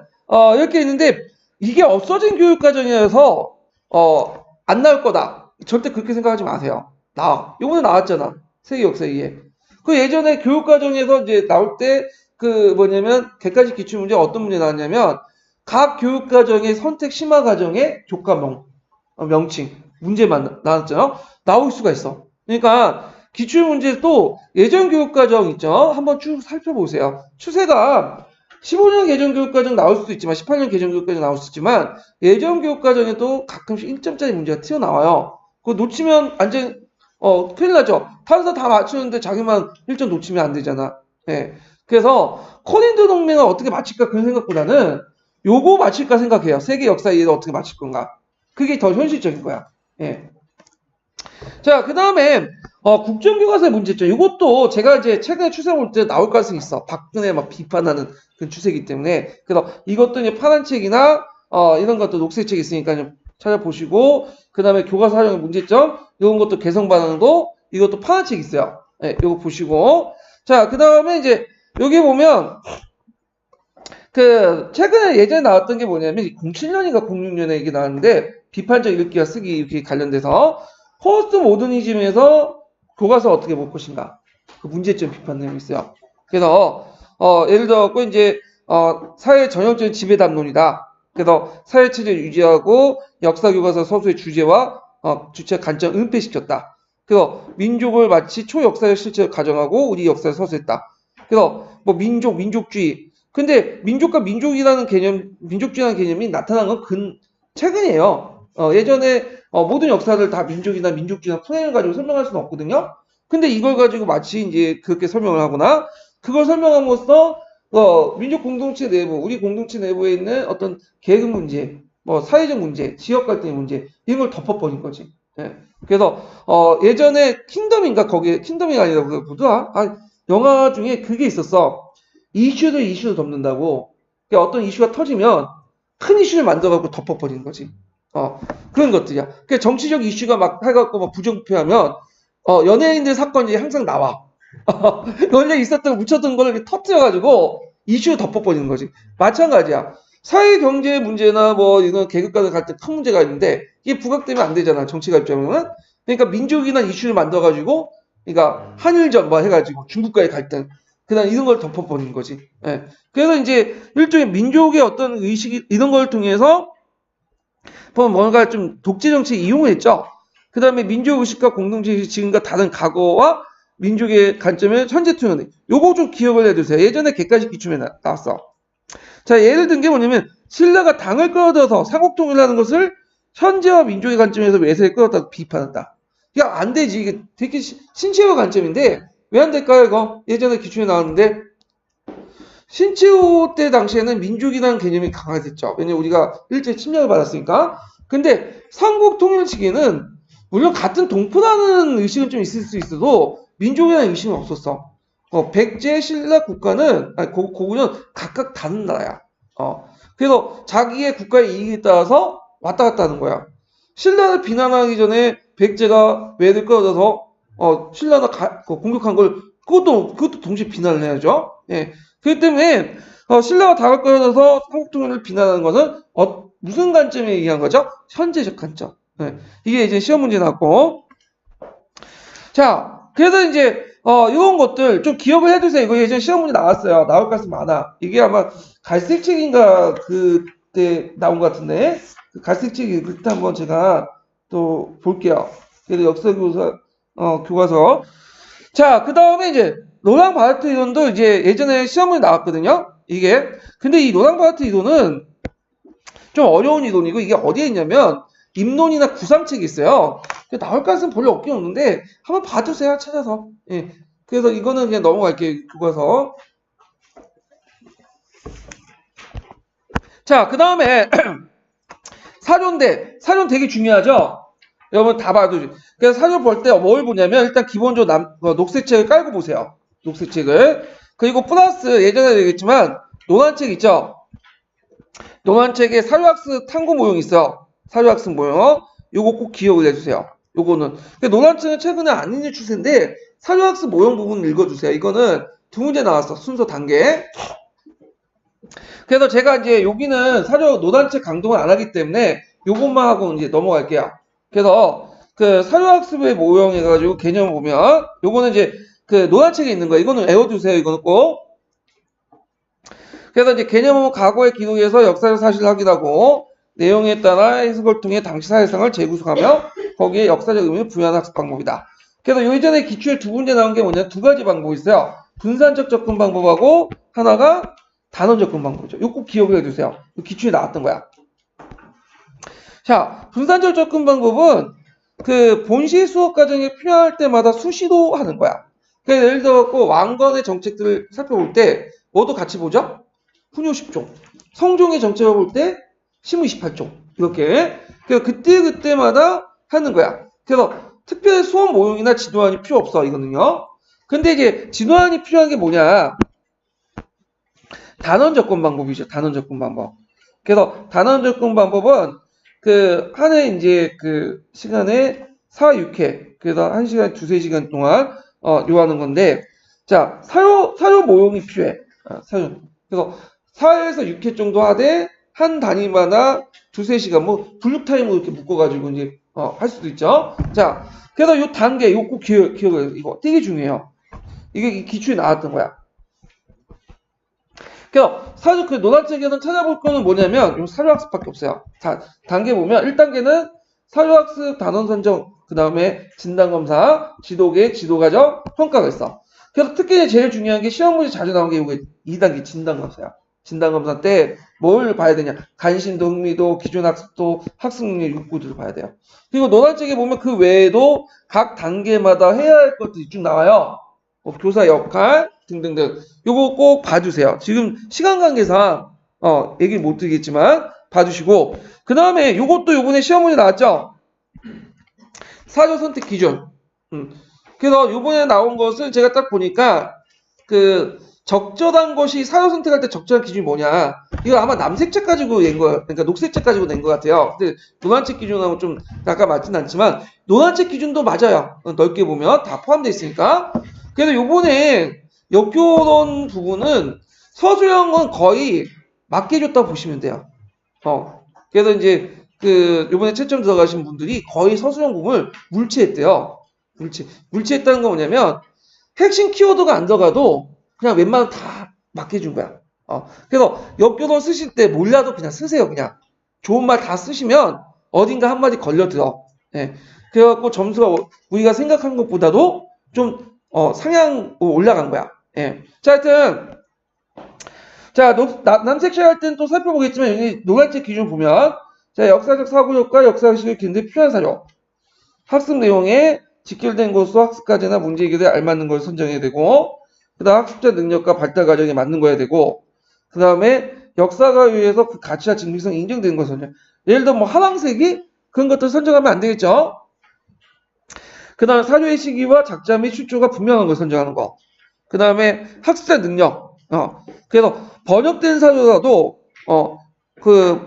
이렇게 있는데 이게 없어진 교육과정이어서 안 나올 거다. 절대 그렇게 생각하지 마세요. 이번에 나왔잖아. 세계 역사 2에. 그 예전에 교육과정에서 이제 나올 때 그 뭐냐면 객관식 기출문제 어떤 문제 나왔냐면 각 교육과정의 선택 심화 과정의 교과명 명칭 문제만 나왔잖아요. 나올 수가 있어. 그러니까 기출문제도 예전 교육과정 있죠. 한번 쭉 살펴보세요. 추세가 15년 개정교육과정 나올 수도 있지만 18년 개정교육과정 나올 수 있지만 예전 교육과정에도 가끔씩 1점짜리 문제가 튀어나와요. 그거 놓치면 완전 큰일 나죠. 다른 사람 다 맞추는데 자기만 1점 놓치면 안 되잖아. 예. 그래서 코린도 동맹을 어떻게 맞힐까 그런 생각보다는 요거 맞힐까 생각해요. 세계 역사 이해를 어떻게 맞힐 건가. 그게 더 현실적인 거야. 예. 자, 그 다음에 국정교과서의 문제점. 이것도 제가 이제 최근에 추세 볼 때 나올 가능성이 있어. 박근혜 막 비판하는 그 추세이기 때문에. 그래서 이것도 이제 파란 책이나 이런 것도 녹색 책이 있으니까 좀 찾아보시고, 그 다음에 교과서 활용의 문제점, 이런 것도 개성 반응도 이것도 파란 책이 있어요. 네, 이거 보시고. 자, 그 다음에 이제 여기 보면 그 최근에 예전에 나왔던 게 뭐냐면 07년인가 06년에 이게 나왔는데 비판적 읽기와 쓰기 이렇게 관련돼서 포스트 모더니즘에서 교과서 어떻게 볼 것인가 그 문제점 비판 내용이 있어요. 그래서 예를 들어 이제 사회 전형적인 지배 담론이다. 그래서 사회 체제 유지하고 역사 교과서 서술의 주제와 주체 관점 은폐시켰다. 그래서 민족을 마치 초역사적 실체를 가정하고 우리 역사를 서술했다. 그래서 뭐 민족주의. 근데 민족과 민족이라는 개념, 민족주의라는 개념이 나타난 건 최근이에요. 예전에 모든 역사를 다 민족이나 민족주의나 플랜을 가지고 설명할 수는 없거든요. 근데 이걸 가지고 마치 이제 그렇게 설명을 하거나 그걸 설명함으로써 민족 공동체 내부, 우리 공동체 내부에 있는 어떤 계급 문제, 뭐 사회적 문제, 지역 갈등의 문제 이런 걸 덮어버린 거지. 예. 그래서 예전에 킹덤인가 거기에 킹덤이 아니라 뭐더라? 영화 중에 그게 있었어. 이슈를 덮는다고. 그러니까 어떤 이슈가 터지면 큰 이슈를 만들어갖고 덮어버리는 거지. 그런 것들이야. 그러니까 정치적 이슈가 막 해갖고 막 부정부패하면 연예인들 사건이 항상 나와. 원래 있었던 묻혔던 걸 이렇게 터뜨려가지고 이슈를 덮어버리는 거지. 마찬가지야. 사회 경제 문제나 뭐 이런 계급 간의 갈등 큰 문제가 있는데 이게 부각되면 안 되잖아. 정치가 입장에는. 그러니까 민족이나 이슈를 만들어가지고 그러니까 한일전 뭐 해가지고 중국과의 갈등 그다음 이런 걸 덮어버리는 거지. 예. 그래서 이제 일종의 민족의 어떤 의식 이런 걸 통해서 뭔가 좀 독재 정치 이용을 했죠. 그다음에 민족 의식과 공동체 의식 지금과 다른 과거와 민족의 관점은 천재통일. 요거 좀 기억을 해두세요. 예전에 객관식 기출에 나왔어. 자, 예를 든 게 뭐냐면 신라가 당을 끌어들여서 삼국통일하는 것을 현재와 민족의 관점에서 외세에 끌어다가 비판한다. 야, 안 되지. 이게 되게 신체화 관점인데 왜 안 될까요, 이거? 예전에 기출에 나왔는데 신체호 때 당시에는 민족이라는 개념이 강화됐죠. 왜냐면 우리가 일제 침략을 받았으니까. 근데 삼국통일 시기에는 물론 같은 동포라는 의식은 좀 있을 수 있어도 민족이라는 의식은 없었어. 백제, 신라 국가는 아니 고구는 각각 다른 나라야. 그래서 자기의 국가의 이익에 따라서 왔다 갔다 하는 거야. 신라를 비난하기 전에 백제가 외를 끌어들여서 신라가 공격한 걸 그것도 동시에 비난을 해야죠. 예. 그렇기 때문에 신라가 당을 끌어들여서 삼국통일을 비난하는 것은 무슨 관점에 의한 거죠? 현재적 관점. 예. 이게 이제 시험 문제 나왔고. 자, 그래서 이제 이런 것들 좀 기억을 해두세요. 이거 예전 시험 문제 나왔어요. 나올 가능성이 많아. 이게 아마 갈색 책인가 그때 나온 것 같은데 그 갈색 책이 그때 한번 제가 또 볼게요. 그래도 역사 교과서. 자, 그 다음에 이제 로랑 바르트 이론도 이제 예전에 시험 문제 나왔거든요. 이게 근데 이 로랑 바르트 이론은 좀 어려운 이론이고 이게 어디에 있냐면 입론이나 구상책이 있어요. 나올 가능성은 별로 없긴 없는데 한번 봐주세요. 찾아서. 예. 그래서 이거는 그냥 넘어갈게요. 교과서. 자, 그 다음에 사료인데 사료는 되게 중요하죠. 여러분 다 봐도. 그래서 사료 볼 때 뭘 보냐면 일단 기본적으로 녹색책을 깔고 보세요. 녹색책을. 그리고 플러스 예전에 얘기했지만 논안책 있죠. 논안책에 사료학습 탐구 모형 있어. 사료학습 모형. 요거 꼭 기억을 해주세요. 요거는. 논안책은 최근에 안 읽는 추세인데 사료학습 모형 부분 읽어주세요. 이거는 두 문제 나왔어. 순서 단계. 그래서 제가 이제 여기는 사료 논안책 강동을 안 하기 때문에 요것만 하고 이제 넘어갈게요. 그래서 그 사료학습의 모형 해가지고 개념을 보면 요거는 이제 그 논안책에 있는 거예요. 이거는 외워두세요. 이거는 꼭. 그래서 이제 개념은 과거의 기록에서 역사적 사실을 확인하고 내용에 따라 해석을 통해 당시 사회상을 재구성하며 거기에 역사적 의미를 부여하는 학습 방법이다. 그래서 예전에 기출에 두 문제 나온 게 뭐냐? 두 가지 방법이 있어요. 분산적 접근 방법하고 하나가 단원 접근 방법이죠. 이거 꼭 기억을 해두세요. 기출에 나왔던 거야. 자, 분산적 접근 방법은 그 본시 수업 과정에 필요할 때마다 수시로 하는 거야. 그래서 예를 들어 왕건의 정책들을 살펴볼 때 뭐도 같이 보죠? 훈요 10종. 성종의 정책을 볼 때 시무 28종. 이렇게. 그래서 그때마다 하는 거야. 그래서 특별히 수업 모형이나 지도안이 필요 없어. 이거는요. 근데 이제 지도안이 필요한 게 뭐냐? 단원 접근 방법이죠. 단원 접근 방법. 그래서 단원 접근 방법은 그 한 해 이제 그 시간에 4, 6회. 그래서 1시간, 2-3시간 동안 요하는 건데 자, 사료 모형이 필요해. 사료. 그래서 4회에서 6회 정도 하되 한 단위마다 2-3시간 뭐 블록 타임으로 이렇게 묶어 가지고 이제 할 수도 있죠. 자, 그래서 요 단계 요거 기억을 이거 되게 중요해요. 이게 기출에 나왔던 거야. 그래서 사실 그 논안책에는 찾아볼 거는 뭐냐면 요 사료학습밖에 없어요. 자, 단계 보면 1단계는 사료학습 단원 선정, 그 다음에 진단검사, 지도계, 지도과정, 평가가 있어. 그래서 특히 제일 중요한 게 시험 문제 자주 나온 게 이게 2단계 진단검사야. 진단검사 때 뭘 봐야 되냐? 간신도, 흥미도, 기존학습도, 학습능력 욕구들을 봐야 돼요. 그리고 논안책에 보면 그 외에도 각 단계마다 해야 할 것들이 쭉 나와요. 교사 역할 등등등. 요거 꼭 봐주세요. 지금 시간 관계상 얘기 못 드리겠지만 봐주시고 그 다음에 요것도 요번에 시험 문제 나왔죠? 사료 선택 기준. 그래서 요번에 나온 것을 제가 딱 보니까 그 적절한 것이 사료 선택할 때 적절한 기준이 뭐냐. 이거 아마 남색책 가지고 낸 거예요. 그러니까 녹색책 가지고 낸 것 같아요. 근데 논안책 기준하고 좀 약간 맞진 않지만 논안책 기준도 맞아요. 넓게 보면 다 포함되어 있으니까. 그래서 요번에 역교론 부분은 서술형은 거의 맞게 줬다고 보시면 돼요. 그래서 이제 그 요번에 채점 들어가신 분들이 거의 서술형 부분을 물치했대요. 물치했다는 건 뭐냐면 핵심 키워드가 안 들어가도 그냥 웬만하면 다 맞게 준 거야. 그래서 역교론 쓰실 때 몰라도 그냥 쓰세요. 그냥 좋은 말 다 쓰시면 어딘가 한마디 걸려들어. 예. 그래갖고 점수가 우리가 생각한 것보다도 좀 상향 올라간 거야. 예. 자, 하여튼 자, 남색시 할 때는 또 살펴보겠지만 여기 노란색 기준 보면 자, 역사적 사고력과 역사식을 기는데 필요한 사료, 학습 내용에 직결된 것으로 학습 과제나 문제 해결에 알맞는 걸 선정해야 되고, 그 다음 학습자 능력과 발달 과정에 맞는 거야 되고, 그 다음에 역사가 의해서 그 가치와 증빙성이 인정되는 걸 선정. 예를 들어 뭐 하황색이 그런 것들 선정하면 안 되겠죠. 그 다음에 사료의 시기와 작자 및 출처가 분명한 걸 선정하는 거. 그 다음에 학습자 능력. 그래서 번역된 사료라도 그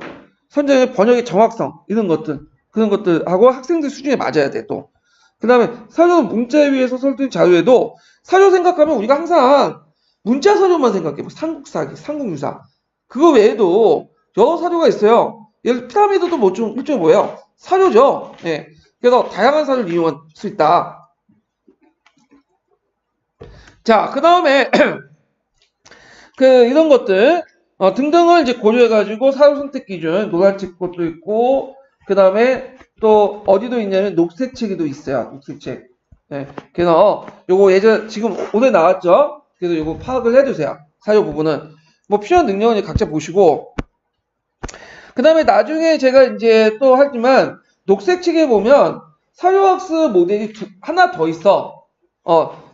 선정의 번역의 정확성 이런 것들 그런 것들하고 학생들 수준에 맞아야 돼 또. 그 다음에 사료는 문자에 의해서 설득 자료에도 사료 생각하면 우리가 항상 문자 사료만 생각해. 뭐 삼국사기, 삼국유사 그거 외에도 여러 사료가 있어요. 예를 들어 피라미드도 뭐 좀 일종의 뭐예요? 사료죠. 예. 그래서 다양한 사료를 이용할 수 있다. 자, 그 다음에 이런 것들 등등을 이제 고려해가지고 사료 선택 기준 노란색 것도 있고 그 다음에 또 어디도 있냐면 녹색 책에도 있어요. 녹색 책. 네. 그래서 요거 지금 오늘 나왔죠. 그래서 요거 파악을 해두세요. 사료 부분은 뭐 필요한 능력은 각자 보시고 그 다음에 나중에 제가 이제 또 하지만 녹색 책에 보면 사료학습 모델이 하나 더 있어.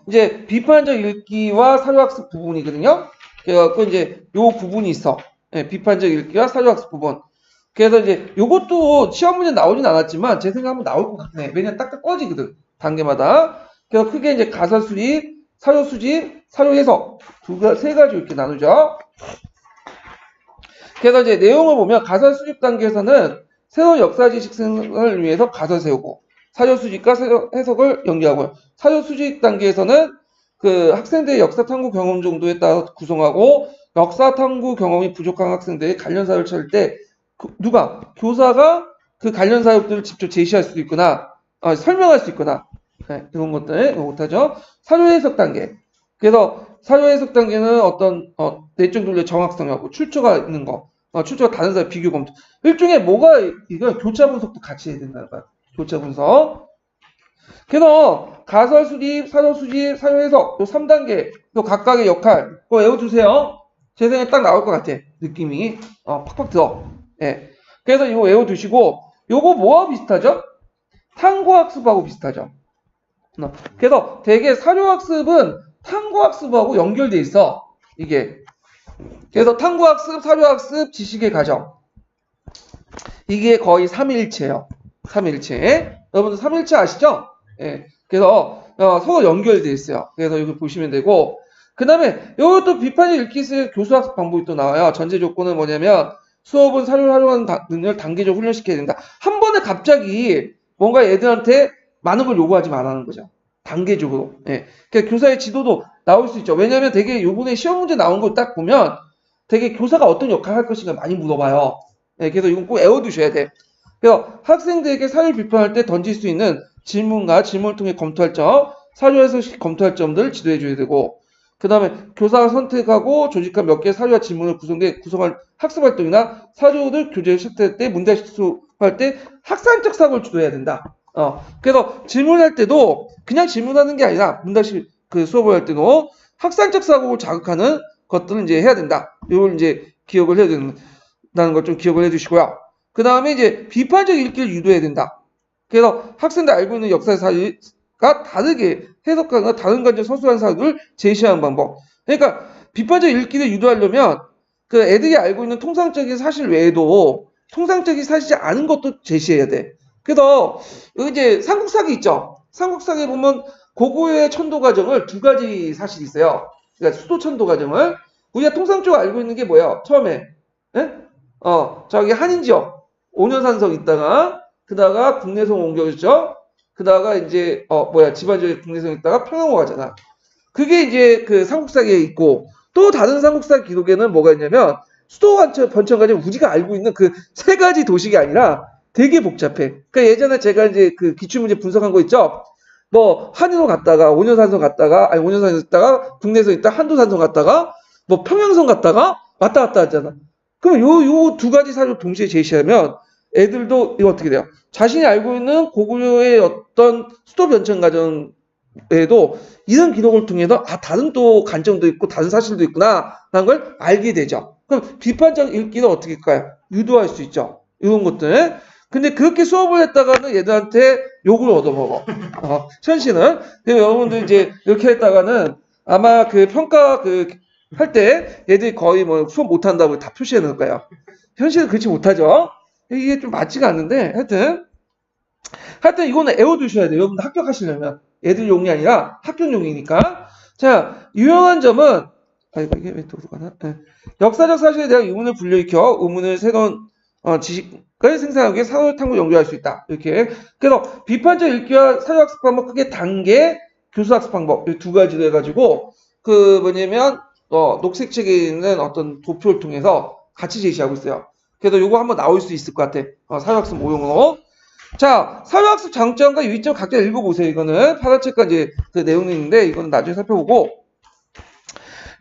이제 비판적 읽기와 사료학습 부분이거든요. 그래갖고 이제 요 부분이 있어. 예, 비판적 읽기와 사료학습 부분. 그래서 이제 요것도 시험 문제 나오진 않았지만 제 생각하면 나올 것 같네. 왜냐면 딱딱 꺼지거든. 단계마다. 그래서 크게 이제 가사 수립, 사료 수집, 사료 해석 세 가지 이렇게 나누죠. 그래서 이제 내용을 보면 가사 수집 단계에서는 새로운 역사 지식을 위해서 가사 세우고 사료 수집과 해석을 연계하고요. 사료 수집 단계에서는 그 학생들의 역사 탐구 경험 정도에 따라 구성하고 역사 탐구 경험이 부족한 학생들의 관련 사료를 찾을 때 교사가 그 관련 사료들을 직접 제시할 수도 있거나 설명할 수 있거나 네, 이런 것들 못하죠. 사료 해석 단계. 그래서 사료 해석 단계는 어떤 내적 논리의 정확성하고 출처가 있는 거, 출처가 다른 사람 비교 검토. 일종의 이거 교차 분석도 같이 해야 된다는 거야. 교차 분석. 그래서 가설 수립, 사료 수집, 사료 해석 요 3단계 또 각각의 역할 그거 외워두세요. 제 생각에 딱 나올 것 같아. 느낌이 팍팍 들어. 예. 그래서 이거 외워두시고 요거 뭐와 비슷하죠? 탐구학습하고 비슷하죠. 그래서 되게 사료학습은 탐구학습하고 연결돼 있어. 이게. 그래서 탐구학습, 사료학습, 지식의 과정. 이게 거의 3일체예요. 3일체. 여러분들 3일체 아시죠? 예. 그래서 서로 연결돼 있어요. 그래서 이거 보시면 되고 그 다음에 이것도 비판적 읽기 쓸 교수학습 방법이 또 나와요. 전제 조건은 뭐냐면 수업은 사료를 활용하는 능력을 단계적으로 훈련시켜야 된다. 한 번에 갑자기 뭔가 애들한테 많은 걸 요구하지 말라는 거죠. 단계적으로. 예. 그러니까 교사의 지도도 나올 수 있죠. 왜냐하면 되게 요번에 시험 문제 나온 거 딱 보면 되게 교사가 어떤 역할을 할 것인가 많이 물어봐요. 예. 그래서 이건 꼭 외워두셔야 돼. 그래서 학생들에게 사료를 비판할 때 던질 수 있는 질문과 질문을 통해 검토할 점, 사료에서 검토할 점들을 지도해 줘야 되고 그 다음에 교사가 선택하고 조직한 몇 개의 사료와 질문을 구성할 학습활동이나 사료를 교재에 시작할 때 문제학습할 때 학산적 사고를 주도해야 된다. 그래서 질문할 때도 그냥 질문하는 게 아니라 문학식 수업을 할 때도 학산적 사고를 자극하는 것들을 이제 해야 된다. 이걸 이제 기억을 해야 된다는 걸 좀 기억을 해 두시고요. 그 다음에 이제 비판적 읽기를 유도해야 된다. 그래서 학생들 알고 있는 역사의 사실과 다르게 해석하거나 다른 관점 서술한 사실을 제시하는 방법. 그러니까 비판적 읽기를 유도하려면 그 애들이 알고 있는 통상적인 사실 외에도 통상적인 사실이 아닌 것도 제시해야 돼. 그래서 여기 이제 삼국사기 있죠. 삼국사기에 보면 고구려의 천도 과정을 두 가지 사실이 있어요. 그러니까 수도 천도 과정을 우리가 통상적으로 알고 있는 게 뭐예요? 처음에 저기 한인지역 5년 산성 있다가 그다가 국내성 옮겨졌죠. 그다가 이제 지방지역 국내성 있다가 평양으로 가잖아. 그게 이제 그 삼국사기에 있고 또 다른 삼국사 기록에는 뭐가 있냐면 수도 번천 과정 우리가 알고 있는 그 세 가지 도식이 아니라 되게 복잡해. 그러니까 예전에 제가 이제 그 기출문제 분석한 거 있죠. 뭐 한인으로 갔다가 5년 산성 갔다가 5년 산성 있다가 국내성 있다가 한도산성 갔다가 뭐 평양성 갔다가 왔다 갔다 하잖아. 그럼 요 두 가지 사료를 동시에 제시하면 애들도 이거 어떻게 돼요? 자신이 알고 있는 고구려의 어떤 수도 변천 과정을 외에도 이런 기록을 통해서 다른 또 관점도 있고 다른 사실도 있구나 라는 걸 알게 되죠. 그럼 비판적 읽기는 어떻게 할까요? 유도할 수 있죠. 이런 것들. 근데 그렇게 수업을 했다가는 얘들한테 욕을 얻어먹어. 현실은. 그래서 여러분들 이제 이렇게 했다가는 아마 그 평가 할 때 얘들이 거의 뭐 수업 못한다고 다 표시해 놓을 거예요. 현실은 그렇지 못하죠. 이게 좀 맞지가 않는데 하여튼 이거는 애워두셔야 돼요. 여러분들 합격하시려면. 애들 용이 아니라 합격용이니까. 자, 유용한 점은 이게 왜 들어가나? 네. 역사적 사실에 대한 의문을 불러일으켜 의문을 새로운 지식을 생산하기 위해 사회 탐구 연구할 수 있다. 이렇게. 그래서 비판적 읽기와 사회학습 방법 크게 단계 교수학습 방법 이 두 가지로 해가지고 뭐냐면 녹색 책에 있는 어떤 도표를 통해서 같이 제시하고 있어요. 그래서 요거 한번 나올 수 있을 것 같아. 사회학습 모형으로. 자, 사회학습 장점과 유의점 각자 읽어보세요. 이거는 파란책과 이제 그 내용이 있는데 이거는 나중에 살펴보고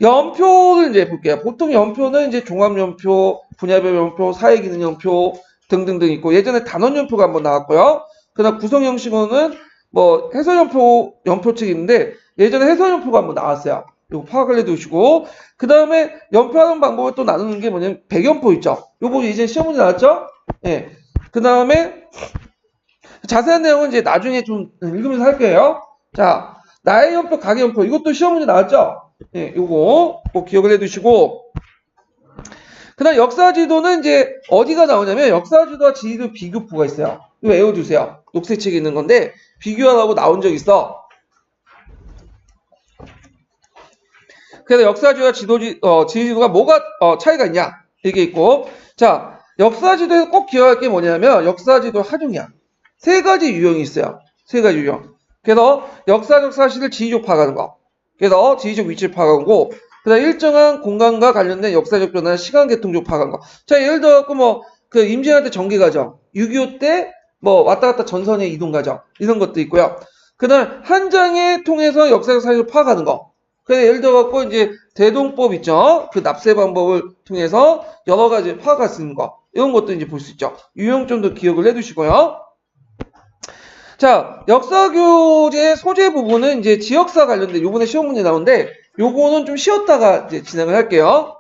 연표를 이제 볼게요. 보통 연표는 이제 종합연표, 분야별 연표, 사회기능 연표 등등등 있고 예전에 단원연표가 한번 나왔고요. 그다음 구성형식으로는 뭐 해설연표책이 있는데 예전에 해설연표가 한번 나왔어요. 이거 파악을 해두시고 그 다음에 연표하는 방법을 또 나누는 게 뭐냐면 백연표 있죠. 요거 이제 시험 문제 나왔죠? 예. 그 다음에 자세한 내용은 이제 나중에 좀 읽으면서 할 거예요. 자, 나의 연표, 각의 연표 이것도 시험 문제 나왔죠? 예, 요거 꼭 기억을 해두시고 그 다음 역사지도는 이제 어디가 나오냐면 역사지도와 지리도 비교표가 있어요. 이거 외워두세요. 녹색 책에 있는 건데 비교하라고 나온 적 있어. 그래서 역사지도와 지리지도가 뭐가 차이가 있냐 이게 있고 자 역사지도에서 꼭 기억할 게 뭐냐면 역사지도 활용이야. 세 가지 유형이 있어요. 세 가지 유형. 그래서 역사적 사실을 지리적 파악하는 거. 그래서 지리적 위치를 파악하는 거. 그다음 일정한 공간과 관련된 역사적 변화나 시간 계통적 파악하는 거. 자 예를 들어 그 임진왜란 때 전개 과정, 6.25 때 뭐 왔다 갔다 전선의 이동 과정 이런 것도 있고요. 그다음 한 장에 통해서 역사적 사실을 파악하는 거. 그래서 예를 들어 이제 대동법 있죠. 그 납세 방법을 통해서 여러 가지 파악할 수 있는 거. 이런 것도 이제 볼 수 있죠. 유형점도 기억을 해두시고요. 자, 역사교재 소재 부분은 이제 지역사 관련된 요번에 시험 문제 나오는데 요거는 좀 쉬었다가 이제 진행을 할게요.